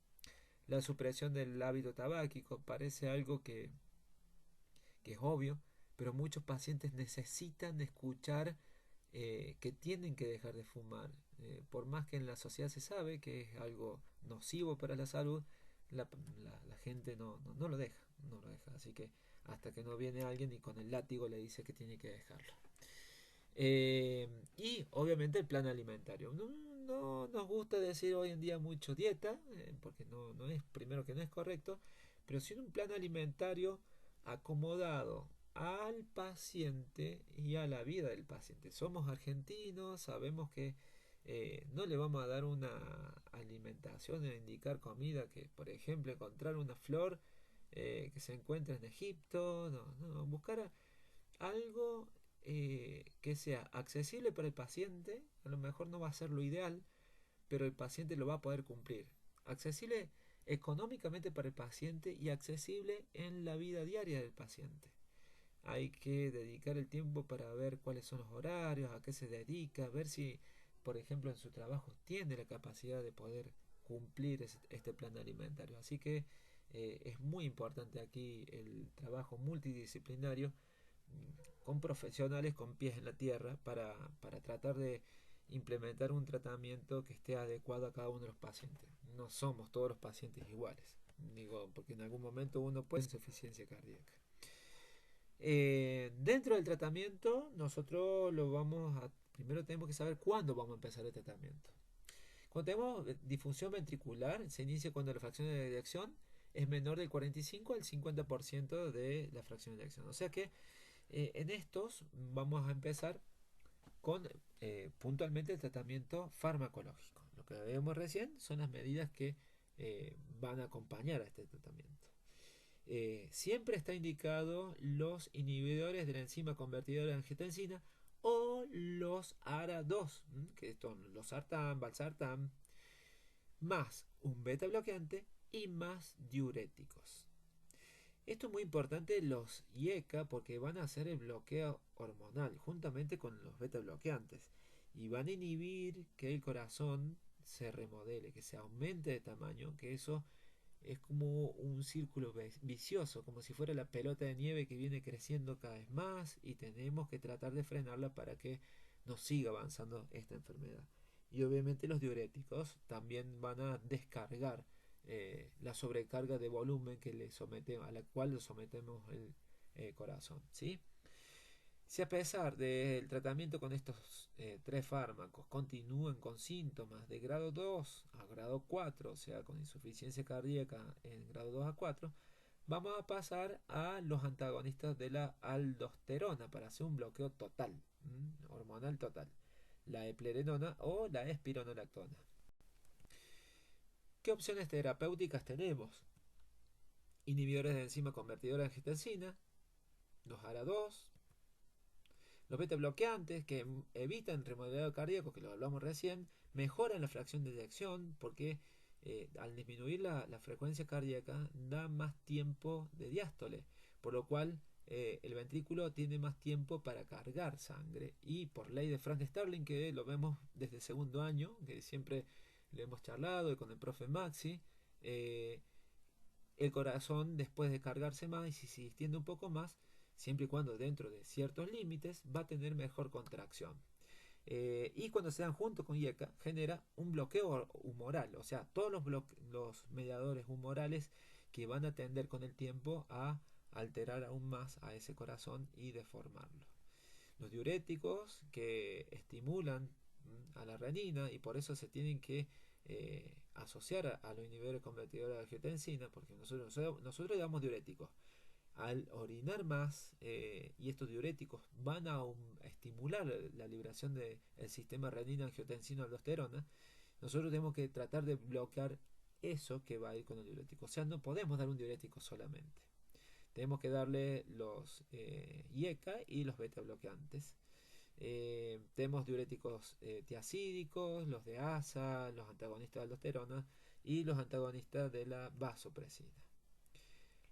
Speaker 1: La supresión del hábito tabáquico parece algo que es obvio, pero muchos pacientes necesitan escuchar que tienen que dejar de fumar. Por más que en la sociedad se sabe que es algo nocivo para la salud, la gente no lo deja, no lo deja. Así que hasta que no viene alguien y con el látigo le dice que tiene que dejarlo. Y obviamente el plan alimentario. No nos gusta decir hoy en día mucho dieta, porque no es, primero que no es correcto, pero sí un plan alimentario acomodado al paciente y a la vida del paciente. Somos argentinos, sabemos que no le vamos a dar una alimentación a indicar comida que, por ejemplo, encontrar una flor que se encuentra en Egipto, buscar algo que sea accesible para el paciente, a lo mejor no va a ser lo ideal, pero el paciente lo va a poder cumplir. Accesible económicamente para el paciente y accesible en la vida diaria del paciente. Hay que dedicar el tiempo para ver cuáles son los horarios, a qué se dedica, ver si, por ejemplo, en su trabajo tiene la capacidad de poder cumplir este plan alimentario. Así que es muy importante aquí el trabajo multidisciplinario con profesionales con pies en la tierra para tratar de implementar un tratamiento que esté adecuado a cada uno de los pacientes. No somos todos los pacientes iguales, digo, porque en algún momento uno puede tener insuficiencia cardíaca. Dentro del tratamiento, nosotros primero tenemos que saber cuándo vamos a empezar el tratamiento. Cuando tenemos disfunción ventricular, se inicia cuando la fracción de eyección es menor del 45 al 50% de la fracción de eyección. O sea que en estos vamos a empezar con puntualmente el tratamiento farmacológico. Lo que vemos recién son las medidas que van a acompañar a este tratamiento. Siempre está indicado los inhibidores de la enzima convertidora de angiotensina o los ARA2, que son los sartán, valsartán, más un beta bloqueante y más diuréticos. Esto es muy importante los IECA porque van a hacer el bloqueo hormonal juntamente con los beta bloqueantes y van a inhibir que el corazón se remodele, que se aumente de tamaño, que eso es como un círculo vicioso, como si fuera la pelota de nieve que viene creciendo cada vez más y tenemos que tratar de frenarla para que no siga avanzando esta enfermedad. Y obviamente los diuréticos también van a descargar la sobrecarga de volumen que a la cual le sometemos el corazón, ¿sí? Si a pesar del tratamiento con estos tres fármacos continúan con síntomas de grado 2 a grado 4, o sea, con insuficiencia cardíaca en grado 2 a 4, vamos a pasar a los antagonistas de la aldosterona para hacer un bloqueo total, hormonal total, la eplerenona o la espironolactona. ¿Qué opciones terapéuticas tenemos? Inhibidores de enzima convertidora de angiotensina, los ARA2, los beta bloqueantes que evitan remodelado cardíaco, que lo hablamos recién, mejoran la fracción de eyección porque al disminuir la frecuencia cardíaca da más tiempo de diástole, por lo cual el ventrículo tiene más tiempo para cargar sangre y por ley de Frank Starling, que lo vemos desde el segundo año, que siempre le hemos charlado y con el profe Maxi, el corazón después de cargarse más y si se extiende un poco más, siempre y cuando dentro de ciertos límites, va a tener mejor contracción. Y cuando se dan junto con IECA, genera un bloqueo humoral, o sea, todos los mediadores humorales que van a tender con el tiempo a alterar aún más a ese corazón y deformarlo. Los diuréticos que estimulan a la renina y por eso se tienen que asociar a los inhibidores convertidores de angiotensina, porque nosotros damos diuréticos al orinar más y estos diuréticos van a estimular la liberación del sistema renina-angiotensina-aldosterona, nosotros tenemos que tratar de bloquear eso que va a ir con el diurético. O sea, no podemos dar un diurético solamente. Tenemos que darle los IECA y los beta bloqueantes. Tenemos diuréticos tiacídicos, los de ASA, los antagonistas de aldosterona y los antagonistas de la vasopresina.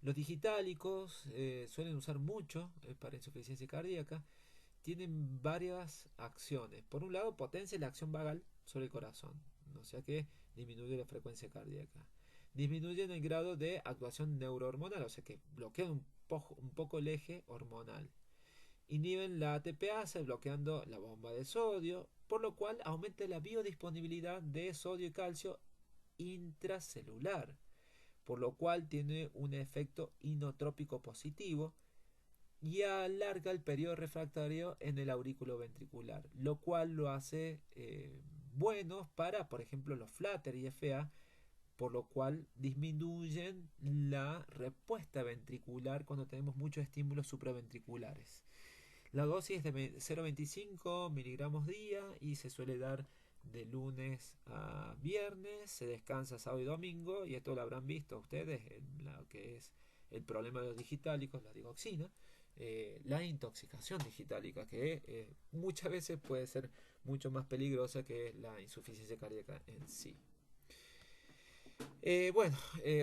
Speaker 1: Los digitálicos suelen usar mucho para insuficiencia cardíaca. Tienen varias acciones. Por un lado, potencia la acción vagal sobre el corazón, o sea que disminuye la frecuencia cardíaca. Disminuyen el grado de actuación neurohormonal, o sea que bloquean un poco el eje hormonal. Inhiben la ATPase bloqueando la bomba de sodio, por lo cual aumenta la biodisponibilidad de sodio y calcio intracelular, por lo cual tiene un efecto inotrópico positivo y alarga el periodo refractario en el aurículo ventricular, lo cual lo hace bueno para, por ejemplo, los flutter y FA, por lo cual disminuyen la respuesta ventricular cuando tenemos muchos estímulos supraventriculares. La dosis es de 0,25 miligramos día y se suele dar de lunes a viernes, se descansa sábado y domingo, y esto lo habrán visto ustedes en lo que es el problema de los digitálicos, la digoxina, la intoxicación digitálica, que muchas veces puede ser mucho más peligrosa que la insuficiencia cardíaca en sí.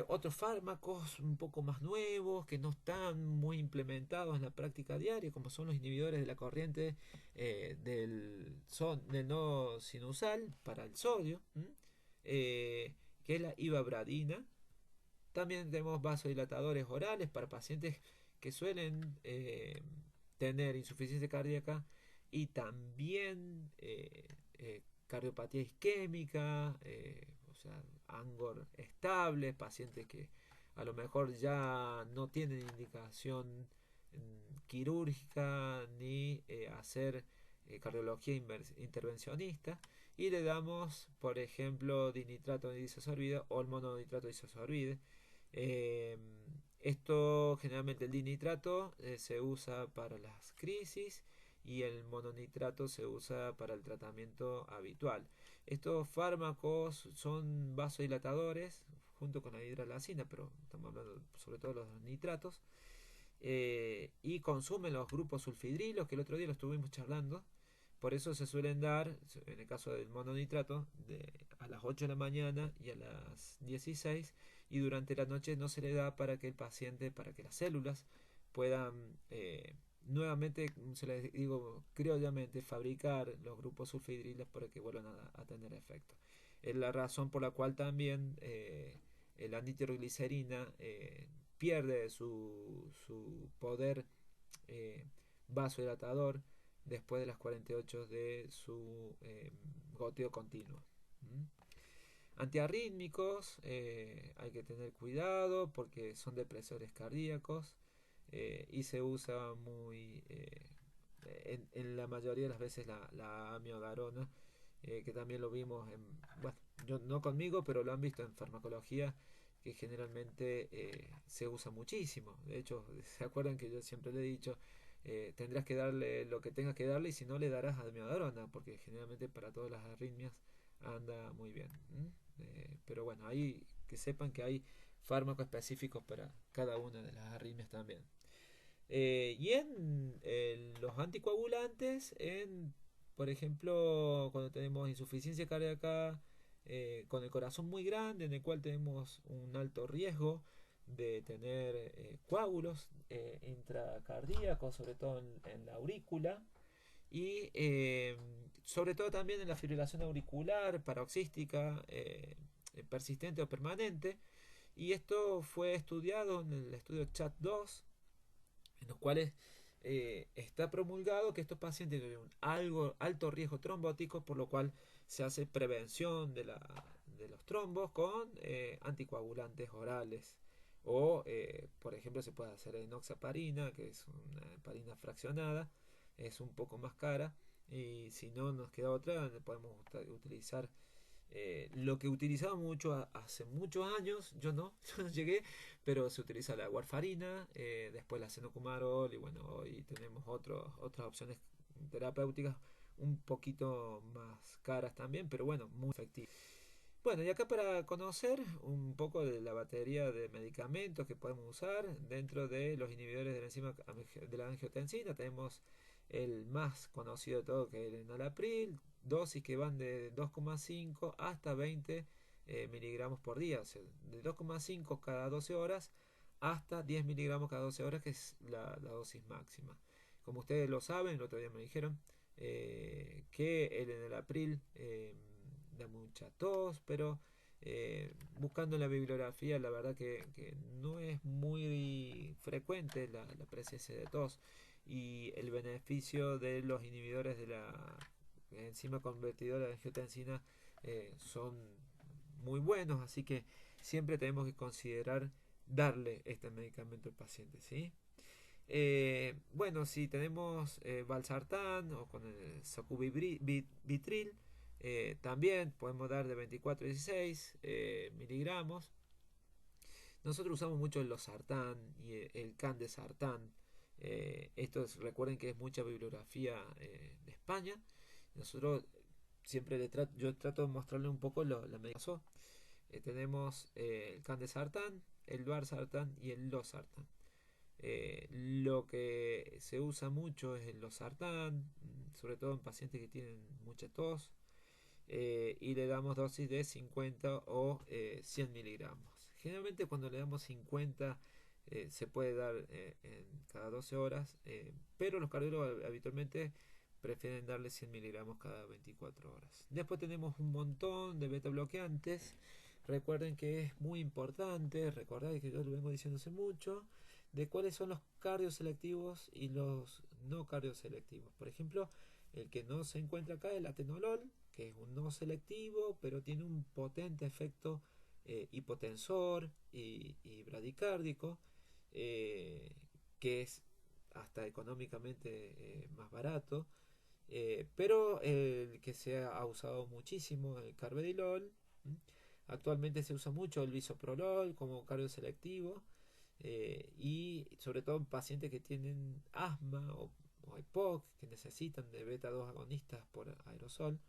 Speaker 1: Otros fármacos un poco más nuevos que no están muy implementados en la práctica diaria, como son los inhibidores de la corriente del nodo sinusal para el sodio, que es la ivabradina. También tenemos vasodilatadores orales para pacientes que suelen tener insuficiencia cardíaca y también cardiopatía isquémica, o sea, Angor estable, pacientes que a lo mejor ya no tienen indicación quirúrgica ni hacer cardiología intervencionista, y le damos, por ejemplo, dinitrato de disosorbide o el mononitrato de disosorbide. Eh, Esto generalmente el dinitrato se usa para las crisis y el mononitrato se usa para el tratamiento habitual. Estos fármacos son vasodilatadores junto con la hidralazina, pero estamos hablando sobre todo de los nitratos, y consumen los grupos sulfidrilos, que el otro día lo estuvimos charlando. Por eso se suelen dar, en el caso del mononitrato, a las 8 de la mañana y a las 16, y durante la noche no se le da para que el paciente, para que las células puedan nuevamente, se les digo criollamente, fabricar los grupos sulfidriles para que vuelvan a tener efecto. Es la razón por la cual también la nitroglicerina pierde su poder vasodilatador después de las 48 de su goteo continuo. Antiarrítmicos, hay que tener cuidado porque son depresores cardíacos, y se usa muy en la mayoría de las veces la amiodarona, que también lo vimos bueno, yo no conmigo, pero lo han visto en farmacología, que generalmente se usa muchísimo. De hecho, se acuerdan que yo siempre le he dicho, tendrás que darle lo que tengas que darle, y si no le darás amiodarona, porque generalmente para todas las arritmias anda muy bien. Pero bueno, ahí que sepan que hay fármacos específicos para cada una de las arritmias también. Y en los anticoagulantes, por ejemplo, cuando tenemos insuficiencia cardíaca con el corazón muy grande, en el cual tenemos un alto riesgo de tener coágulos intracardíacos, sobre todo en la aurícula, y sobre todo también en la fibrilación auricular paroxística persistente o permanente. Y esto fue estudiado en el estudio CHAT-2, en los cuales está promulgado que estos pacientes tienen un alto riesgo trombótico, por lo cual se hace prevención de los trombos con anticoagulantes orales. O, por ejemplo, se puede hacer enoxaparina, que es una heparina fraccionada, es un poco más cara, y si no nos queda otra, podemos utilizar lo que utilizaba mucho hace muchos años. Yo no, yo no llegué, pero se utiliza la warfarina, después la senocumarol, y bueno, hoy tenemos otras opciones terapéuticas un poquito más caras también, pero bueno, muy efectivas. Bueno, y acá para conocer un poco de la batería de medicamentos que podemos usar dentro de los inhibidores de la enzima de la angiotensina, tenemos el más conocido de todo, que es el enalapril, dosis que van de 2,5 hasta 20 miligramos por día, o sea, de 2,5 cada 12 horas hasta 10 miligramos cada 12 horas, que es la dosis máxima. Como ustedes lo saben, el otro día me dijeron que el enalapril da mucha tos, pero buscando en la bibliografía, la verdad que no es muy frecuente la presencia de tos, y el beneficio de los inhibidores de la enzima convertidora de angiotensina son muy buenos, así que siempre tenemos que considerar darle este medicamento al paciente, ¿sí? Bueno, si tenemos valsartán o con el sacubitril, también podemos dar de 24 a 16 miligramos. Nosotros usamos mucho el losartán y el candesartán. Recuerden que es mucha bibliografía de España. Nosotros siempre yo trato de mostrarle un poco la medicación. Tenemos el candesartán, el valsartán y el losartán. Lo que se usa mucho es el losartán, sobre todo en pacientes que tienen mucha tos, y le damos dosis de 50 o 100 miligramos. Generalmente cuando le damos 50 se puede dar en cada 12 horas, pero los cardiólogos habitualmente prefieren darle 100 miligramos cada 24 horas. Después tenemos un montón de beta bloqueantes. Recuerden que es muy importante, recordad que yo lo vengo diciéndose mucho, de cuáles son los cardioselectivos y los no cardioselectivos. Por ejemplo, el que no se encuentra acá es el atenolol, que es un no selectivo, pero tiene un potente efecto hipotensor y bradicárdico, eh, que es hasta económicamente más barato, pero el que se ha usado muchísimo, el carvedilol. Actualmente se usa mucho el bisoprolol como cardioselectivo, y sobre todo en pacientes que tienen asma o EPOC, que necesitan de beta 2 agonistas por aerosol.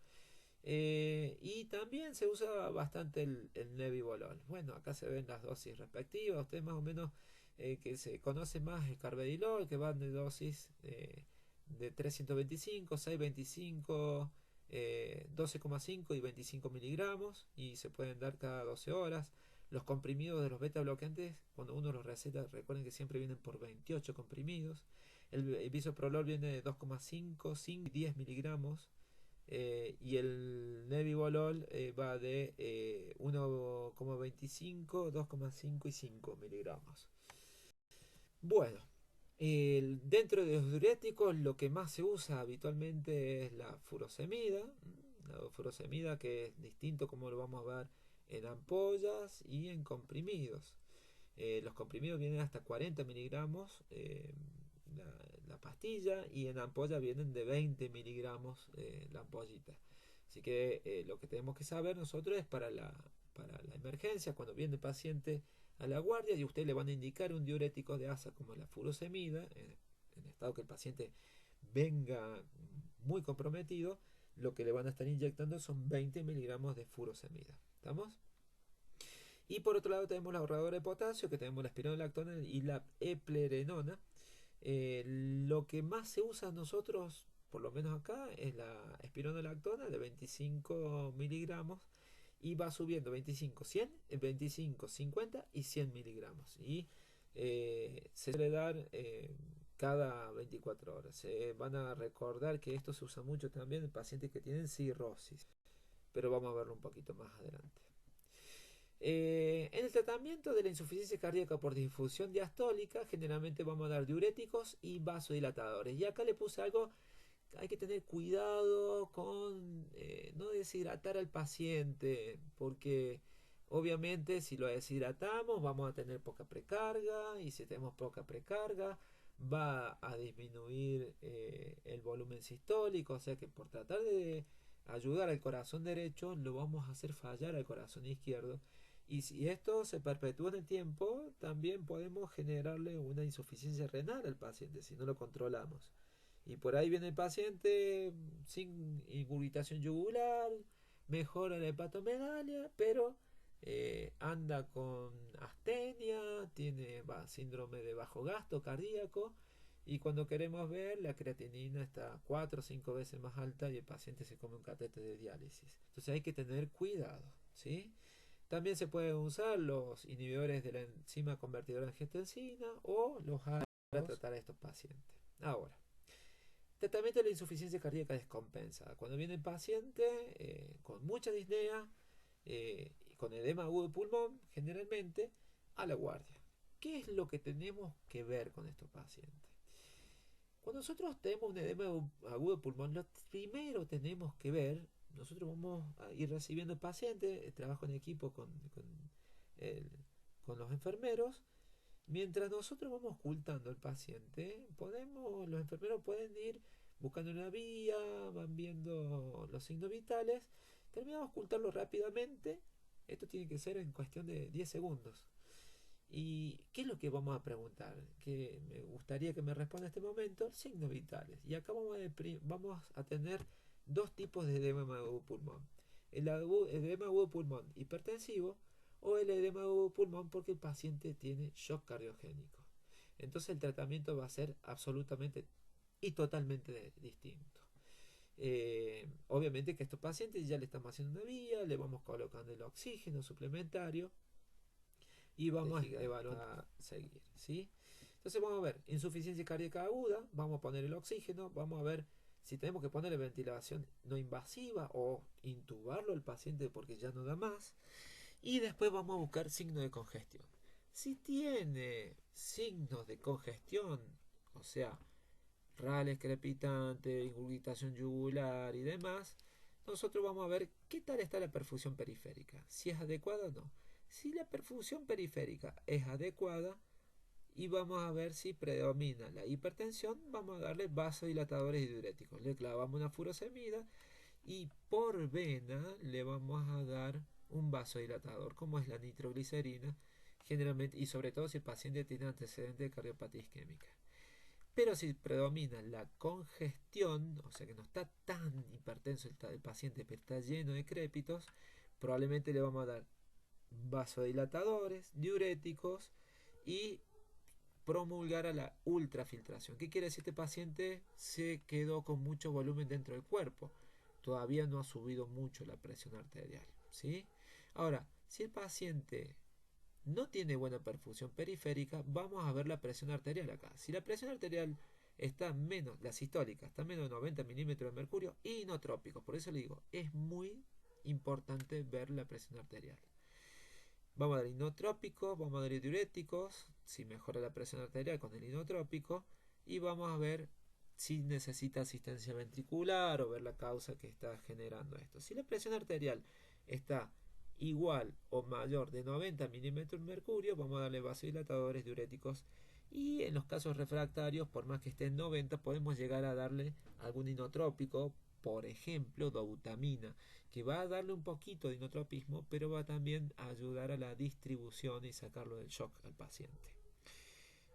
Speaker 1: Y también se usa bastante el nebivolol. Bueno, acá se ven las dosis respectivas. Ustedes más o menos que se conoce más el carvedilol, que van de dosis de 325, 625, 12,5 y 25 miligramos, y se pueden dar cada 12 horas. Los comprimidos de los beta bloqueantes, cuando uno los receta, recuerden que siempre vienen por 28 comprimidos. El bisoprolol viene de 2,5, 5 y 10 miligramos. Y el nebivolol va de 1,25, 2,5 y 5 miligramos. Bueno, dentro de los diuréticos lo que más se usa habitualmente es la furosemida. La furosemida, que es distinto como lo vamos a ver en ampollas y en comprimidos. Los comprimidos vienen hasta 40 miligramos, la, la pastilla, y en ampolla vienen de 20 miligramos la ampollita. Así que lo que tenemos que saber nosotros es para la emergencia, cuando viene el paciente a la guardia y usted le van a indicar un diurético de asa como la furosemida, en estado que el paciente venga muy comprometido, lo que le van a estar inyectando son 20 miligramos de furosemida. ¿Estamos? Y por otro lado tenemos la ahorradora de potasio, que tenemos la espironolactona y la eplerenona. Lo que más se usa nosotros, por lo menos acá, es la espironolactona de 25 miligramos, y va subiendo 25, 100, 25, 50 y 100 miligramos. Y se suele dar cada 24 horas. Se van a recordar que esto se usa mucho también en pacientes que tienen cirrosis, pero vamos a verlo un poquito más adelante. En el tratamiento de la insuficiencia cardíaca por difusión diastólica, generalmente vamos a dar diuréticos y vasodilatadores. Y acá le puse algo, hay que tener cuidado con no deshidratar al paciente, porque obviamente si lo deshidratamos vamos a tener poca precarga, y si tenemos poca precarga va a disminuir el volumen sistólico, o sea que por tratar de ayudar al corazón derecho lo vamos a hacer fallar al corazón izquierdo. Y si esto se perpetúa en el tiempo, también podemos generarle una insuficiencia renal al paciente si no lo controlamos. Y por ahí viene el paciente sin ingurgitación yugular, mejora la hepatomegalia, pero anda con astenia, tiene síndrome de bajo gasto cardíaco, y cuando queremos ver la creatinina está 4 o 5 veces más alta y el paciente se come un catéter de diálisis. Entonces hay que tener cuidado, ¿sí? También se pueden usar los inhibidores de la enzima convertidora de angiotensina o los ARBs para tratar a estos pacientes. Ahora, tratamiento de la insuficiencia cardíaca descompensada. Cuando viene el paciente con mucha disnea, con edema agudo de pulmón, generalmente a la guardia. ¿Qué es lo que tenemos que ver con estos pacientes? Cuando nosotros tenemos un edema agudo de pulmón, lo primero tenemos que ver, nosotros vamos a ir recibiendo pacientes, trabajo en equipo el, con los enfermeros. Mientras nosotros vamos ocultando al paciente, los enfermeros pueden ir buscando una vía, van viendo los signos vitales, terminamos de ocultarlo rápidamente. Esto tiene que ser en cuestión de 10 segundos. ¿Y qué es lo que vamos a preguntar? Que me gustaría que me responda en este momento, signos vitales. Y acá vamos a tener dos tipos de edema agudo pulmón. El edema agudo pulmón hipertensivo o el edema agudo pulmón porque el paciente tiene shock cardiogénico. Entonces el tratamiento va a ser absolutamente y totalmente distinto. Obviamente que a estos pacientes ya le estamos haciendo una vía, le vamos colocando el oxígeno suplementario y vamos a evaluar a seguir, ¿sí? Entonces vamos a ver insuficiencia cardíaca aguda, vamos a poner el oxígeno, vamos a ver si tenemos que ponerle ventilación no invasiva o intubarlo al paciente porque ya no da más. Y después vamos a buscar signos de congestión. Si tiene signos de congestión, o sea, rales crepitantes, ingurgitación yugular y demás, nosotros vamos a ver qué tal está la perfusión periférica, si es adecuada o no. Si la perfusión periférica es adecuada y vamos a ver si predomina la hipertensión, vamos a darle vasodilatadores y diuréticos. Le clavamos una furosemida y por vena le vamos a dar un vasodilatador como es la nitroglicerina, generalmente, y sobre todo si el paciente tiene antecedentes de cardiopatía isquémica. Pero si predomina la congestión, o sea que no está tan hipertenso el paciente, pero está lleno de crépitos, probablemente le vamos a dar vasodilatadores, diuréticos y promulgar a la ultrafiltración. ¿Qué quiere decir? Este paciente se quedó con mucho volumen dentro del cuerpo. Todavía no ha subido mucho la presión arterial. ¿Sí? Ahora, si el paciente no tiene buena perfusión periférica, vamos a ver la presión arterial acá. Si la presión arterial está menos, la sistólica está menos de 90 milímetros de mercurio, inotrópico. Por eso le digo, es muy importante ver la presión arterial. Vamos a dar inotrópicos, vamos a dar diuréticos, si mejora la presión arterial con el inotrópico, y vamos a ver si necesita asistencia ventricular o ver la causa que está generando esto. Si la presión arterial está igual o mayor de 90 milímetros de mercurio, vamos a darle vasodilatadores, diuréticos, y en los casos refractarios, por más que esté en 90, podemos llegar a darle algún inotrópico, por ejemplo, dobutamina, que va a darle un poquito de inotropismo, pero va también a ayudar a la distribución y sacarlo del shock al paciente.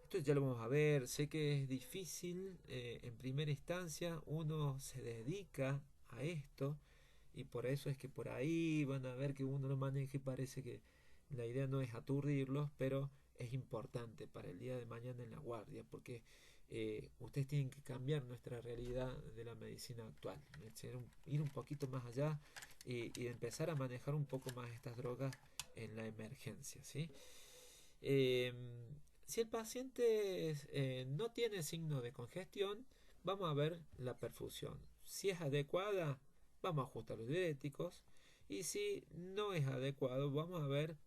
Speaker 1: Esto ya lo vamos a ver, sé que es difícil, en primera instancia uno se dedica a esto y por eso es que por ahí van a ver que uno lo maneja y parece que la idea no es aturdirlos, pero es importante para el día de mañana en la guardia, porque ustedes tienen que cambiar nuestra realidad de la medicina actual, ir un poquito más allá y empezar a manejar un poco más estas drogas en la emergencia, ¿sí? Eh, si el paciente no tiene signo de congestión, vamos a ver la perfusión. Si es adecuada, vamos a ajustar los diuréticos. Y si no es adecuado, vamos a ver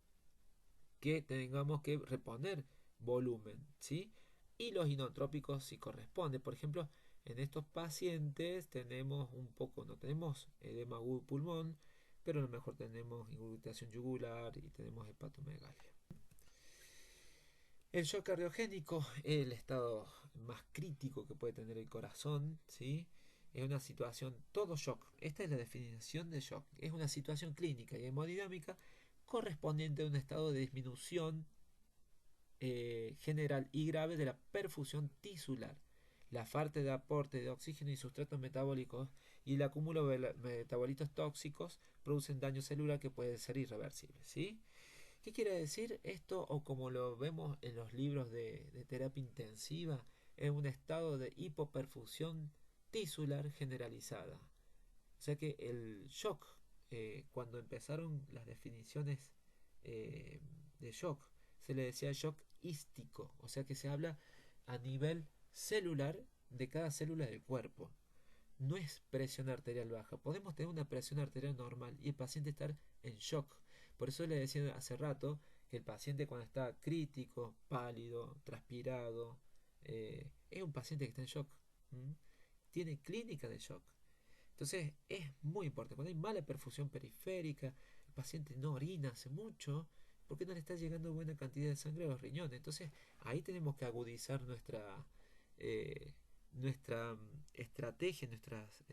Speaker 1: que tengamos que reponer volumen, ¿sí? Y los inotrópicos si corresponde. Por ejemplo, en estos pacientes tenemos un poco, no tenemos edema agudo pulmón, pero a lo mejor tenemos ingurgitación yugular y tenemos hepatomegalia. El shock cardiogénico es el estado más crítico que puede tener el corazón, ¿sí? Es una situación, todo shock, esta es la definición de shock, es una situación clínica y hemodinámica correspondiente a un estado de disminución general y grave de la perfusión tisular, la falta de aporte de oxígeno y sustratos metabólicos y el acúmulo de metabolitos tóxicos producen daño celular que puede ser irreversible, ¿sí? ¿Qué quiere decir esto? O como lo vemos en los libros de terapia intensiva, es un estado de hipoperfusión tisular generalizada. O sea que el shock, cuando empezaron las definiciones de shock, se le decía shock ístico, o sea que se habla a nivel celular de cada célula del cuerpo. No es presión arterial baja. Podemos tener una presión arterial normal y el paciente estar en shock. Por eso le decía hace rato que el paciente cuando está crítico, pálido, transpirado, es un paciente que está en shock. ¿Mm? Tiene clínica de shock. Entonces es muy importante. Cuando hay mala perfusión periférica, el paciente no orina hace mucho, porque no le está llegando buena cantidad de sangre a los riñones. Entonces ahí tenemos que agudizar eh, nuestra estrategia, nuestras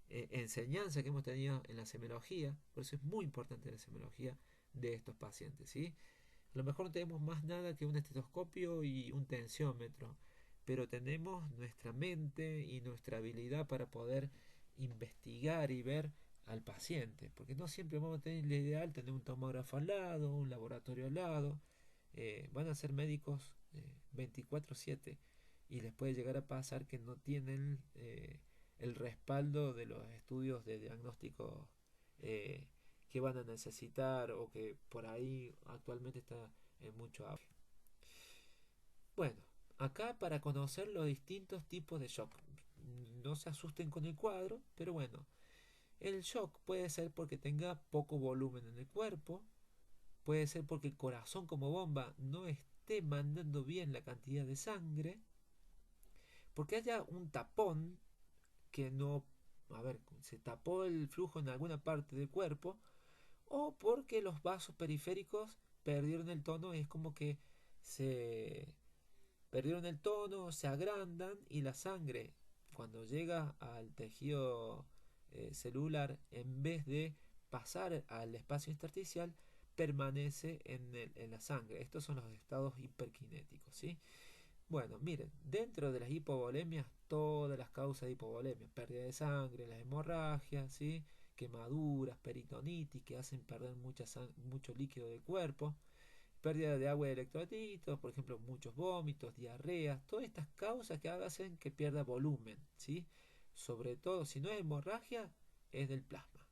Speaker 1: enseñanzas que hemos tenido en la semiología. Por eso es muy importante la semiología de estos pacientes, ¿sí? A lo mejor no tenemos más nada que un estetoscopio y un tensiómetro, pero tenemos nuestra mente y nuestra habilidad para poder investigar y ver al paciente, porque no siempre vamos a tener el ideal tener un tomógrafo al lado, un laboratorio al lado, van a ser médicos 24/7 y les puede llegar a pasar que no tienen el respaldo de los estudios de diagnóstico eh, que van a necesitar o que por ahí actualmente está en mucho auge. Bueno, acá para conocer los distintos tipos de shock. No se asusten con el cuadro, pero bueno, el shock puede ser porque tenga poco volumen en el cuerpo, puede ser porque el corazón como bomba no esté mandando bien la cantidad de sangre, porque haya un tapón que no, a ver, se tapó el flujo en alguna parte del cuerpo, o porque los vasos periféricos perdieron el tono, es como que se perdieron el tono, se agrandan y la sangre cuando llega al tejido celular, en vez de pasar al espacio intersticial, permanece en la sangre. Estos son los estados hiperkinéticos, ¿sí? Bueno, miren, dentro de las hipovolemias, todas las causas de hipovolemia, pérdida de sangre, las hemorragias, ¿sí? Quemaduras, peritonitis que hacen perder mucho líquido del cuerpo, pérdida de agua y electrolitos, por ejemplo, muchos vómitos, diarreas, todas estas causas que hacen que pierda volumen, ¿sí? Sobre todo, si no es hemorragia, es del plasma.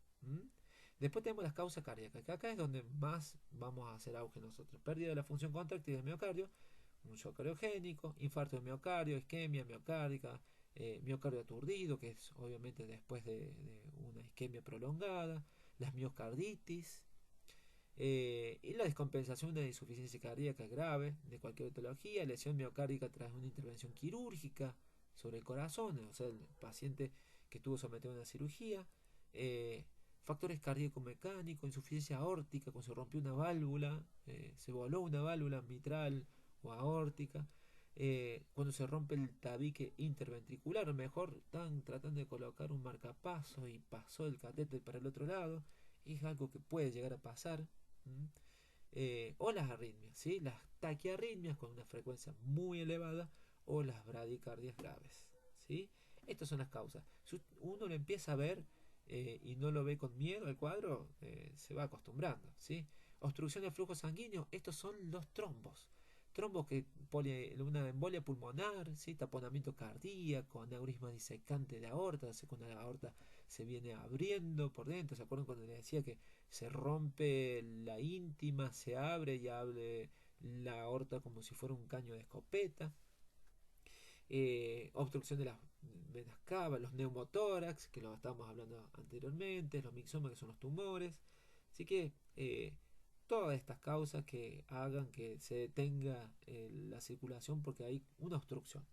Speaker 1: Después tenemos las causas cardíacas, que acá es donde más vamos a hacer auge nosotros. Pérdida de la función contráctil del miocardio, un shock cariogénico, infarto de miocardio, isquemia miocárdica, miocardio aturdido, que es obviamente después de una isquemia prolongada, las miocarditis, y la descompensación de insuficiencia cardíaca grave de cualquier etiología, lesión miocárdica tras una intervención quirúrgica sobre el corazón, o sea, el paciente que estuvo sometido a una cirugía, factores cardíaco-mecánicos, insuficiencia aórtica, cuando se rompió una válvula, se voló una válvula mitral o aórtica, cuando se rompe el tabique interventricular, o mejor, están tratando de colocar un marcapaso y pasó el catéter para el otro lado, es algo que puede llegar a pasar. O las arritmias, ¿sí? Las taquiarritmias con una frecuencia muy elevada o las bradicardias graves, ¿sí? Estas son las causas. Si uno lo empieza a ver y no lo ve con miedo al cuadro, se va acostumbrando, ¿sí? Obstrucción del flujo sanguíneo, estos son los trombos. Trombos que una embolia pulmonar, ¿sí? Taponamiento cardíaco, aneurisma disecante de aorta, cuando la aorta se viene abriendo por dentro. ¿Se acuerdan cuando les decía que se rompe la íntima, se abre y abre la aorta como si fuera un caño de escopeta? Obstrucción de las venas cava, los neumotórax, que lo estábamos hablando anteriormente, los mixomas, que son los tumores. Así que todas estas causas que hagan que se detenga la circulación porque hay una obstrucción.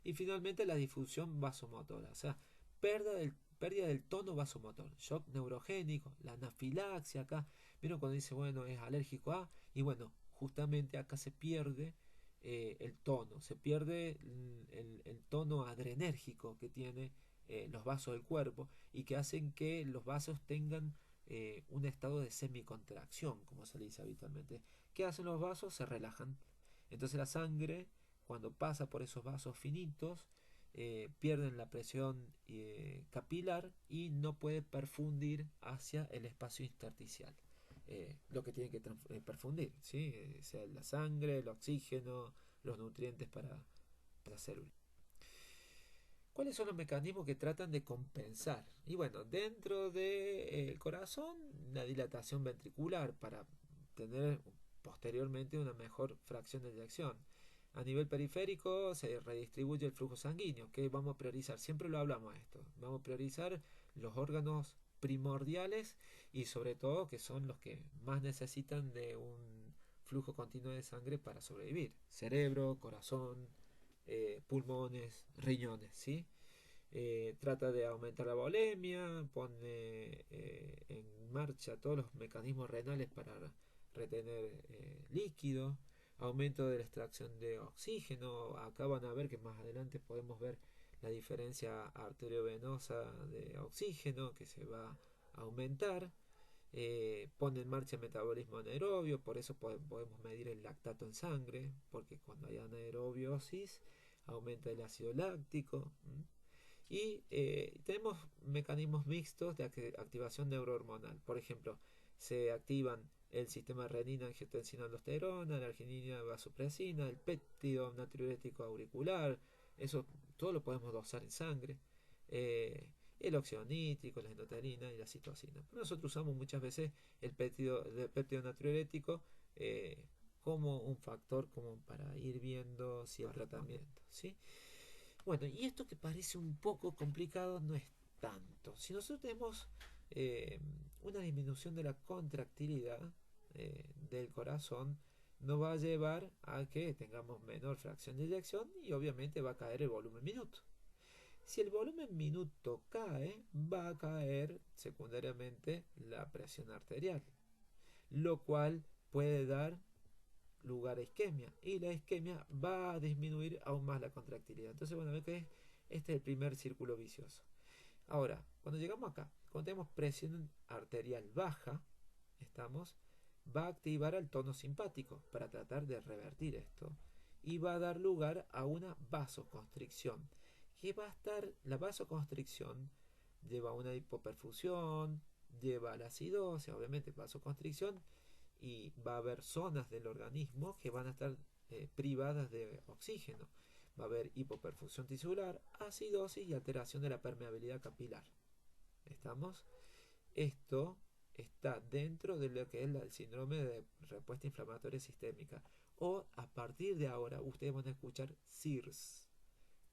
Speaker 1: Y finalmente la difusión vasomotora, o sea, pérdida del tono vasomotor, shock neurogénico, la anafilaxia acá. Vieron cuando dice, bueno, es alérgico a, y bueno, justamente acá se pierde el tono, se pierde el tono adrenérgico que tiene los vasos del cuerpo y que hacen que los vasos tengan un estado de semicontracción, como se le dice habitualmente. ¿Qué hacen los vasos? Se relajan. Entonces la sangre, cuando pasa por esos vasos finitos, pierden la presión capilar y no puede perfundir hacia el espacio intersticial. Lo que tiene que perfundir, ¿sí? Sea la sangre, el oxígeno, los nutrientes para la célula. ¿Cuáles son los mecanismos que tratan de compensar? Y bueno, dentro del corazón, la dilatación ventricular para tener posteriormente una mejor fracción de eyección. A nivel periférico se redistribuye el flujo sanguíneo, que vamos a priorizar, siempre lo hablamos esto, vamos a priorizar los órganos primordiales y sobre todo que son los que más necesitan de un flujo continuo de sangre para sobrevivir. Cerebro, corazón, pulmones, riñones, ¿sí? Trata de aumentar la volemia, pone en marcha todos los mecanismos renales para retener líquido, aumento de la extracción de oxígeno. Acá van a ver que más adelante podemos ver la diferencia arteriovenosa de oxígeno que se va a aumentar. Pone en marcha el metabolismo anaerobio, por eso podemos medir el lactato en sangre, porque cuando hay anaerobiosis aumenta el ácido láctico. Y tenemos mecanismos mixtos de activación neurohormonal. Por ejemplo, se activan el sistema renina, angiotensina, aldosterona, la arginina, vasopresina, el péptido natriurético auricular, eso todo lo podemos dosar en sangre, el óxido nítrico, la endoterina y la citosina. Pero nosotros usamos muchas veces el péptido natriurético como un factor como para ir viendo si el tratamiento, ¿sí? Bueno, y esto que parece un poco complicado no es tanto. Si nosotros tenemos una disminución de la contractilidad del corazón, nos va a llevar a que tengamos menor fracción de eyección y obviamente va a caer el volumen minuto. Si el volumen minuto cae, va a caer secundariamente la presión arterial, lo cual puede dar lugar a isquemia y la isquemia va a disminuir aún más la contractilidad. Entonces, bueno, que este es el primer círculo vicioso. Ahora, cuando llegamos acá, cuando tenemos presión arterial baja, va a activar el tono simpático para tratar de revertir esto y va a dar lugar a una vasoconstricción. Que va a estar, la vasoconstricción lleva a una hipoperfusión, lleva a la acidosis, obviamente vasoconstricción, y va a haber zonas del organismo que van a estar privadas de oxígeno. Va a haber hipoperfusión tisular, acidosis y alteración de la permeabilidad capilar. ¿Estamos? Esto está dentro de lo que es el síndrome de respuesta inflamatoria sistémica. O a partir de ahora ustedes van a escuchar CIRS.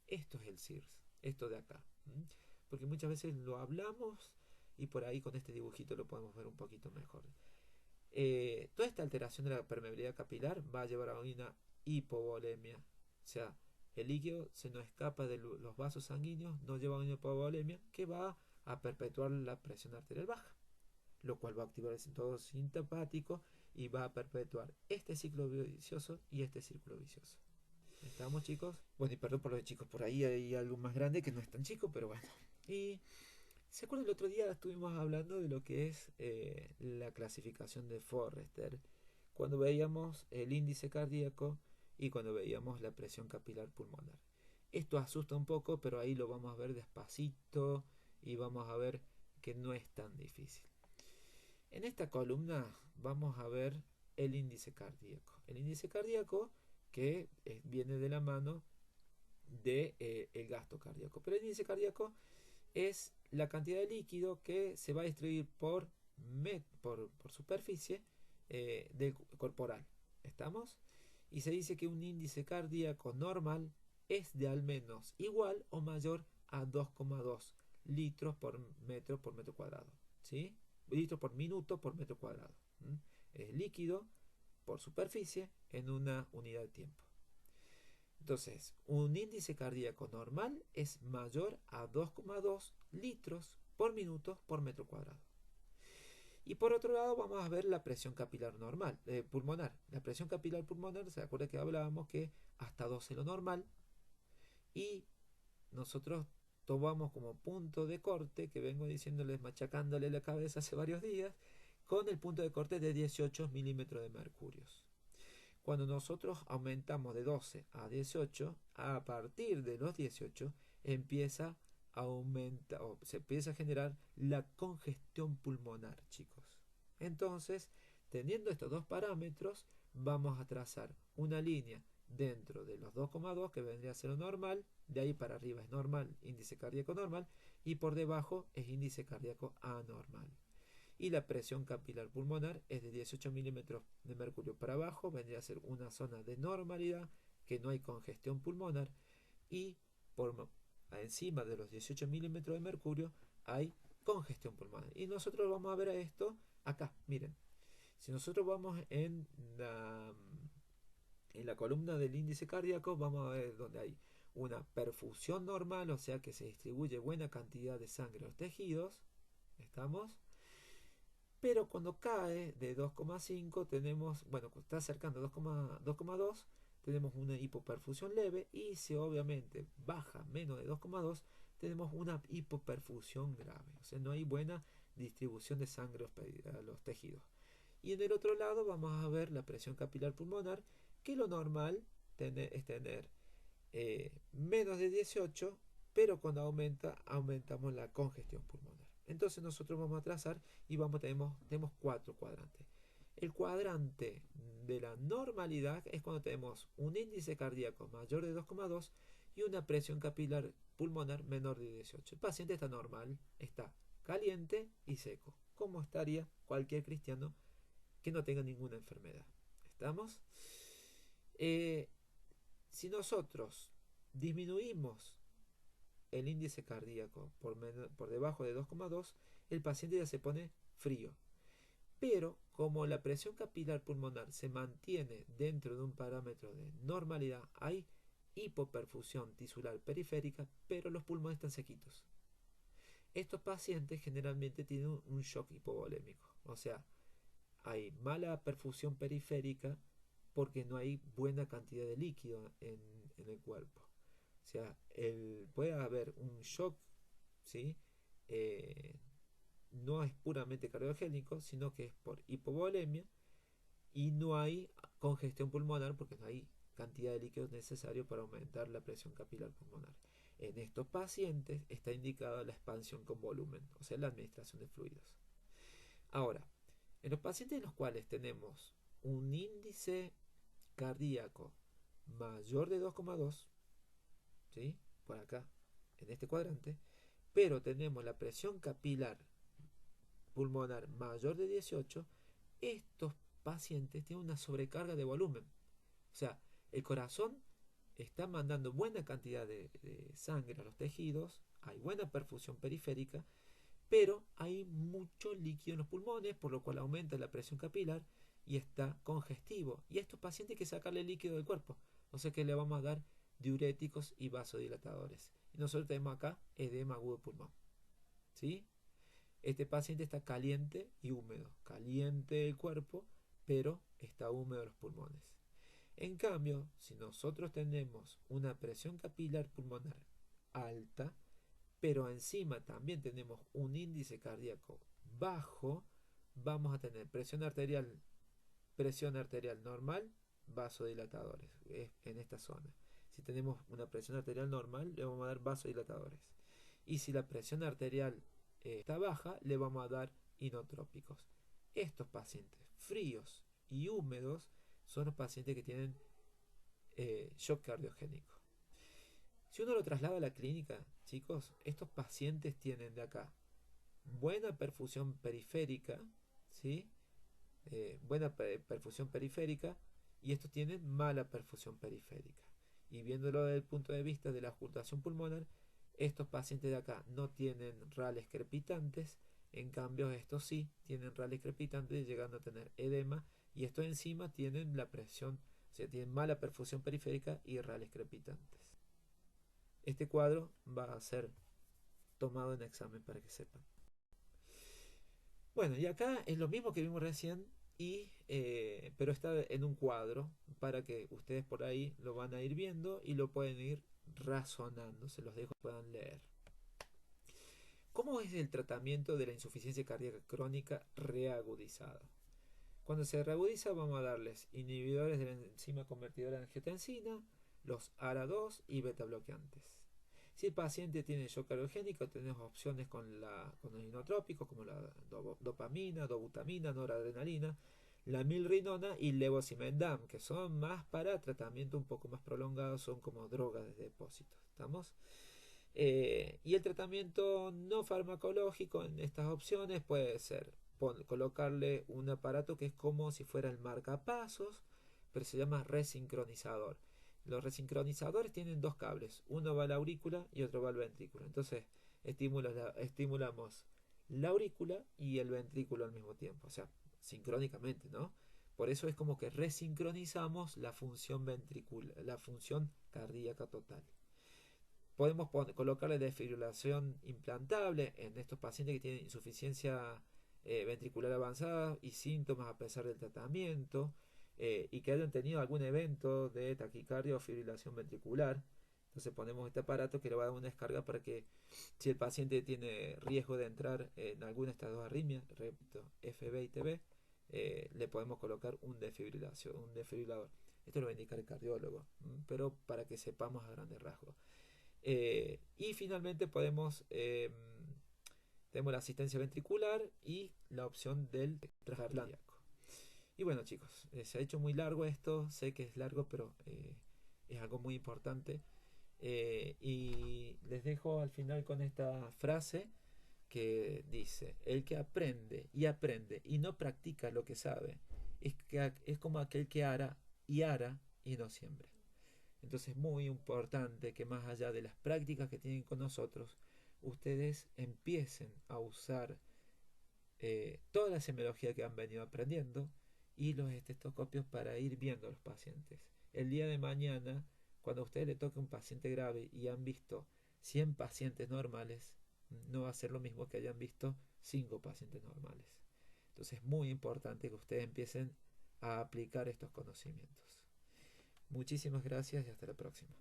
Speaker 1: Esto es el CIRS, esto de acá. Porque muchas veces lo hablamos y por ahí con este dibujito lo podemos ver un poquito mejor. Toda esta alteración de la permeabilidad capilar va a llevar a una hipovolemia. O sea, el líquido se nos escapa de los vasos sanguíneos, nos lleva a una hipovolemia que va a perpetuar la presión arterial baja, lo cual va a activar el síntoma simpático y va a perpetuar este ciclo vicioso y este círculo vicioso. ¿Estamos, chicos? Bueno, y perdón por los chicos, por ahí hay algo más grande que no es tan chico, pero bueno. Y ¿se acuerdan? El otro día estuvimos hablando de lo que es la clasificación de Forrester, cuando veíamos el índice cardíaco y cuando veíamos la presión capilar pulmonar. Esto asusta un poco, pero ahí lo vamos a ver despacito y vamos a ver que no es tan difícil. En esta columna vamos a ver el índice cardíaco. El índice cardíaco que viene de la mano del gasto cardíaco. Pero el índice cardíaco es la cantidad de líquido que se va a distribuir por superficie del corporal. ¿Estamos? Y se dice que un índice cardíaco normal es de al menos igual o mayor a 2,2 litros por metro cuadrado. ¿Sí? Litros por minuto por metro cuadrado. Es líquido por superficie en una unidad de tiempo. Entonces, un índice cardíaco normal es mayor a 2,2 litros por minuto por metro cuadrado. Y por otro lado vamos a ver la presión capilar normal, pulmonar. La presión capilar pulmonar, ¿se acuerda que hablábamos que hasta 12 lo normal? Y nosotros tomamos como punto de corte, que vengo diciéndoles, machacándole la cabeza hace varios días, con el punto de corte de 18 milímetros de mercurio. Cuando nosotros aumentamos de 12 a 18, a partir de los 18 empieza a aumentar o se empieza a generar la congestión pulmonar, chicos. Entonces, teniendo estos dos parámetros, vamos a trazar una línea dentro de los 2,2 que vendría a ser lo normal, de ahí para arriba es normal, índice cardíaco normal, y por debajo es índice cardíaco anormal. Y la presión capilar pulmonar es de 18 milímetros de mercurio para abajo, vendría a ser una zona de normalidad, que no hay congestión pulmonar, y por encima de los 18 milímetros de mercurio hay congestión pulmonar. Y nosotros vamos a ver esto acá, miren. Si nosotros vamos en la columna del índice cardíaco, vamos a ver donde hay una perfusión normal, o sea que se distribuye buena cantidad de sangre a los tejidos. ¿Estamos? Pero cuando cae de 2,5 tenemos, bueno, está acercando a 2,2, tenemos una hipoperfusión leve, y si obviamente baja menos de 2,2 tenemos una hipoperfusión grave, o sea, no hay buena distribución de sangre a los tejidos. Y en el otro lado vamos a ver la presión capilar pulmonar, que lo normal es tener menos de 18, pero cuando aumentamos la congestión pulmonar. Entonces nosotros vamos a trazar y tenemos 4 cuadrantes. El cuadrante de la normalidad es cuando tenemos un índice cardíaco mayor de 2,2 y una presión capilar pulmonar menor de 18. El paciente está normal, está caliente y seco, como estaría cualquier cristiano que no tenga ninguna enfermedad. ¿Estamos? Si nosotros disminuimos el índice cardíaco por debajo de 2,2, el paciente ya se pone frío. Pero como la presión capilar pulmonar se mantiene dentro de un parámetro de normalidad, hay hipoperfusión tisular periférica, pero los pulmones están sequitos. Estos pacientes generalmente tienen un shock hipovolémico, o sea, hay mala perfusión periférica porque no hay buena cantidad de líquido en el cuerpo. O sea, puede haber un shock, ¿sí? Eh, no es puramente cardiogénico, sino que es por hipovolemia y no hay congestión pulmonar porque no hay cantidad de líquidos necesario para aumentar la presión capilar pulmonar. En estos pacientes está indicada la expansión con volumen, o sea, la administración de fluidos. Ahora, en los pacientes en los cuales tenemos un índice cardíaco mayor de 2,2, ¿sí? Por acá, en este cuadrante, pero tenemos la presión capilar pulmonar mayor de 18, estos pacientes tienen una sobrecarga de volumen. O sea, el corazón está mandando buena cantidad de sangre a los tejidos, hay buena perfusión periférica, pero hay mucho líquido en los pulmones, por lo cual aumenta la presión capilar y está congestivo. Y a estos pacientes hay que sacarle líquido del cuerpo, o sea que le vamos a dar diuréticos y vasodilatadores. Y nosotros tenemos acá edema agudo de pulmón. ¿Sí? Este paciente está caliente y húmedo. Caliente el cuerpo, pero está húmedo los pulmones. En cambio, si nosotros tenemos una presión capilar pulmonar alta, pero encima también tenemos un índice cardíaco bajo, vamos a tener presión arterial normal, vasodilatadores en esta zona. Si tenemos una presión arterial normal, le vamos a dar vasodilatadores. Y si la presión arterial está baja, le vamos a dar inotrópicos. Estos pacientes fríos y húmedos son los pacientes que tienen shock cardiogénico. Si uno lo traslada a la clínica, chicos, estos pacientes tienen de acá buena perfusión periférica, ¿sí? Buena perfusión periférica, y estos tienen mala perfusión periférica. Y viéndolo desde el punto de vista de la ocultación pulmonar, estos pacientes de acá no tienen rales crepitantes, en cambio estos sí tienen rales crepitantes llegando a tener edema, y estos encima tienen la presión, o sea, tienen mala perfusión periférica y rales crepitantes. Este cuadro va a ser tomado en examen para que sepan. Bueno, y acá es lo mismo que vimos recién, pero está en un cuadro para que ustedes por ahí lo van a ir viendo y lo pueden ir razonando. Se los dejo que puedan leer. ¿Cómo es el tratamiento de la insuficiencia cardíaca crónica reagudizada? Cuando se reagudiza vamos a darles inhibidores de la enzima convertidora de angiotensina, los ARA2 y beta bloqueantes. Si el paciente tiene shock cardiogénico, tenemos opciones con los inotrópicos como la dopamina, dobutamina, noradrenalina, la milrinona y levosimendan, que son más para tratamiento un poco más prolongado, son como drogas de depósito. ¿Estamos? Y el tratamiento no farmacológico en estas opciones puede ser colocarle un aparato que es como si fuera el marcapasos, pero se llama resincronizador. Los resincronizadores tienen dos cables, uno va a la aurícula y otro va al ventrículo. Entonces estimulamos la aurícula y el ventrículo al mismo tiempo, o sea, sincrónicamente, ¿no? Por eso es como que resincronizamos la función ventricular, la función cardíaca total. Podemos colocarle desfibrilación implantable en estos pacientes que tienen insuficiencia ventricular avanzada y síntomas a pesar del tratamiento y que hayan tenido algún evento de taquicardia o fibrilación ventricular. Entonces ponemos este aparato que le va a dar una descarga para que si el paciente tiene riesgo de entrar en alguna de estas dos arritmias, repito, FB y TB, le podemos colocar un desfibrilador. Esto lo va a indicar el cardiólogo, pero para que sepamos a grandes rasgos. Y finalmente podemos Tenemos la asistencia ventricular y la opción del cardíaco. Y bueno, chicos, se ha hecho muy largo esto, sé que es largo, pero es algo muy importante. Y les dejo al final con esta frase que dice: el que aprende y no practica lo que sabe, es como aquel que ara y no siembra. Entonces es muy importante que más allá de las prácticas que tienen con nosotros, ustedes empiecen a usar toda la semiología que han venido aprendiendo y los estetoscopios para ir viendo a los pacientes. El día de mañana, cuando a ustedes le toque un paciente grave y han visto 100 pacientes normales, no va a ser lo mismo que hayan visto 5 pacientes normales. Entonces es muy importante que ustedes empiecen a aplicar estos conocimientos. Muchísimas gracias y hasta la próxima.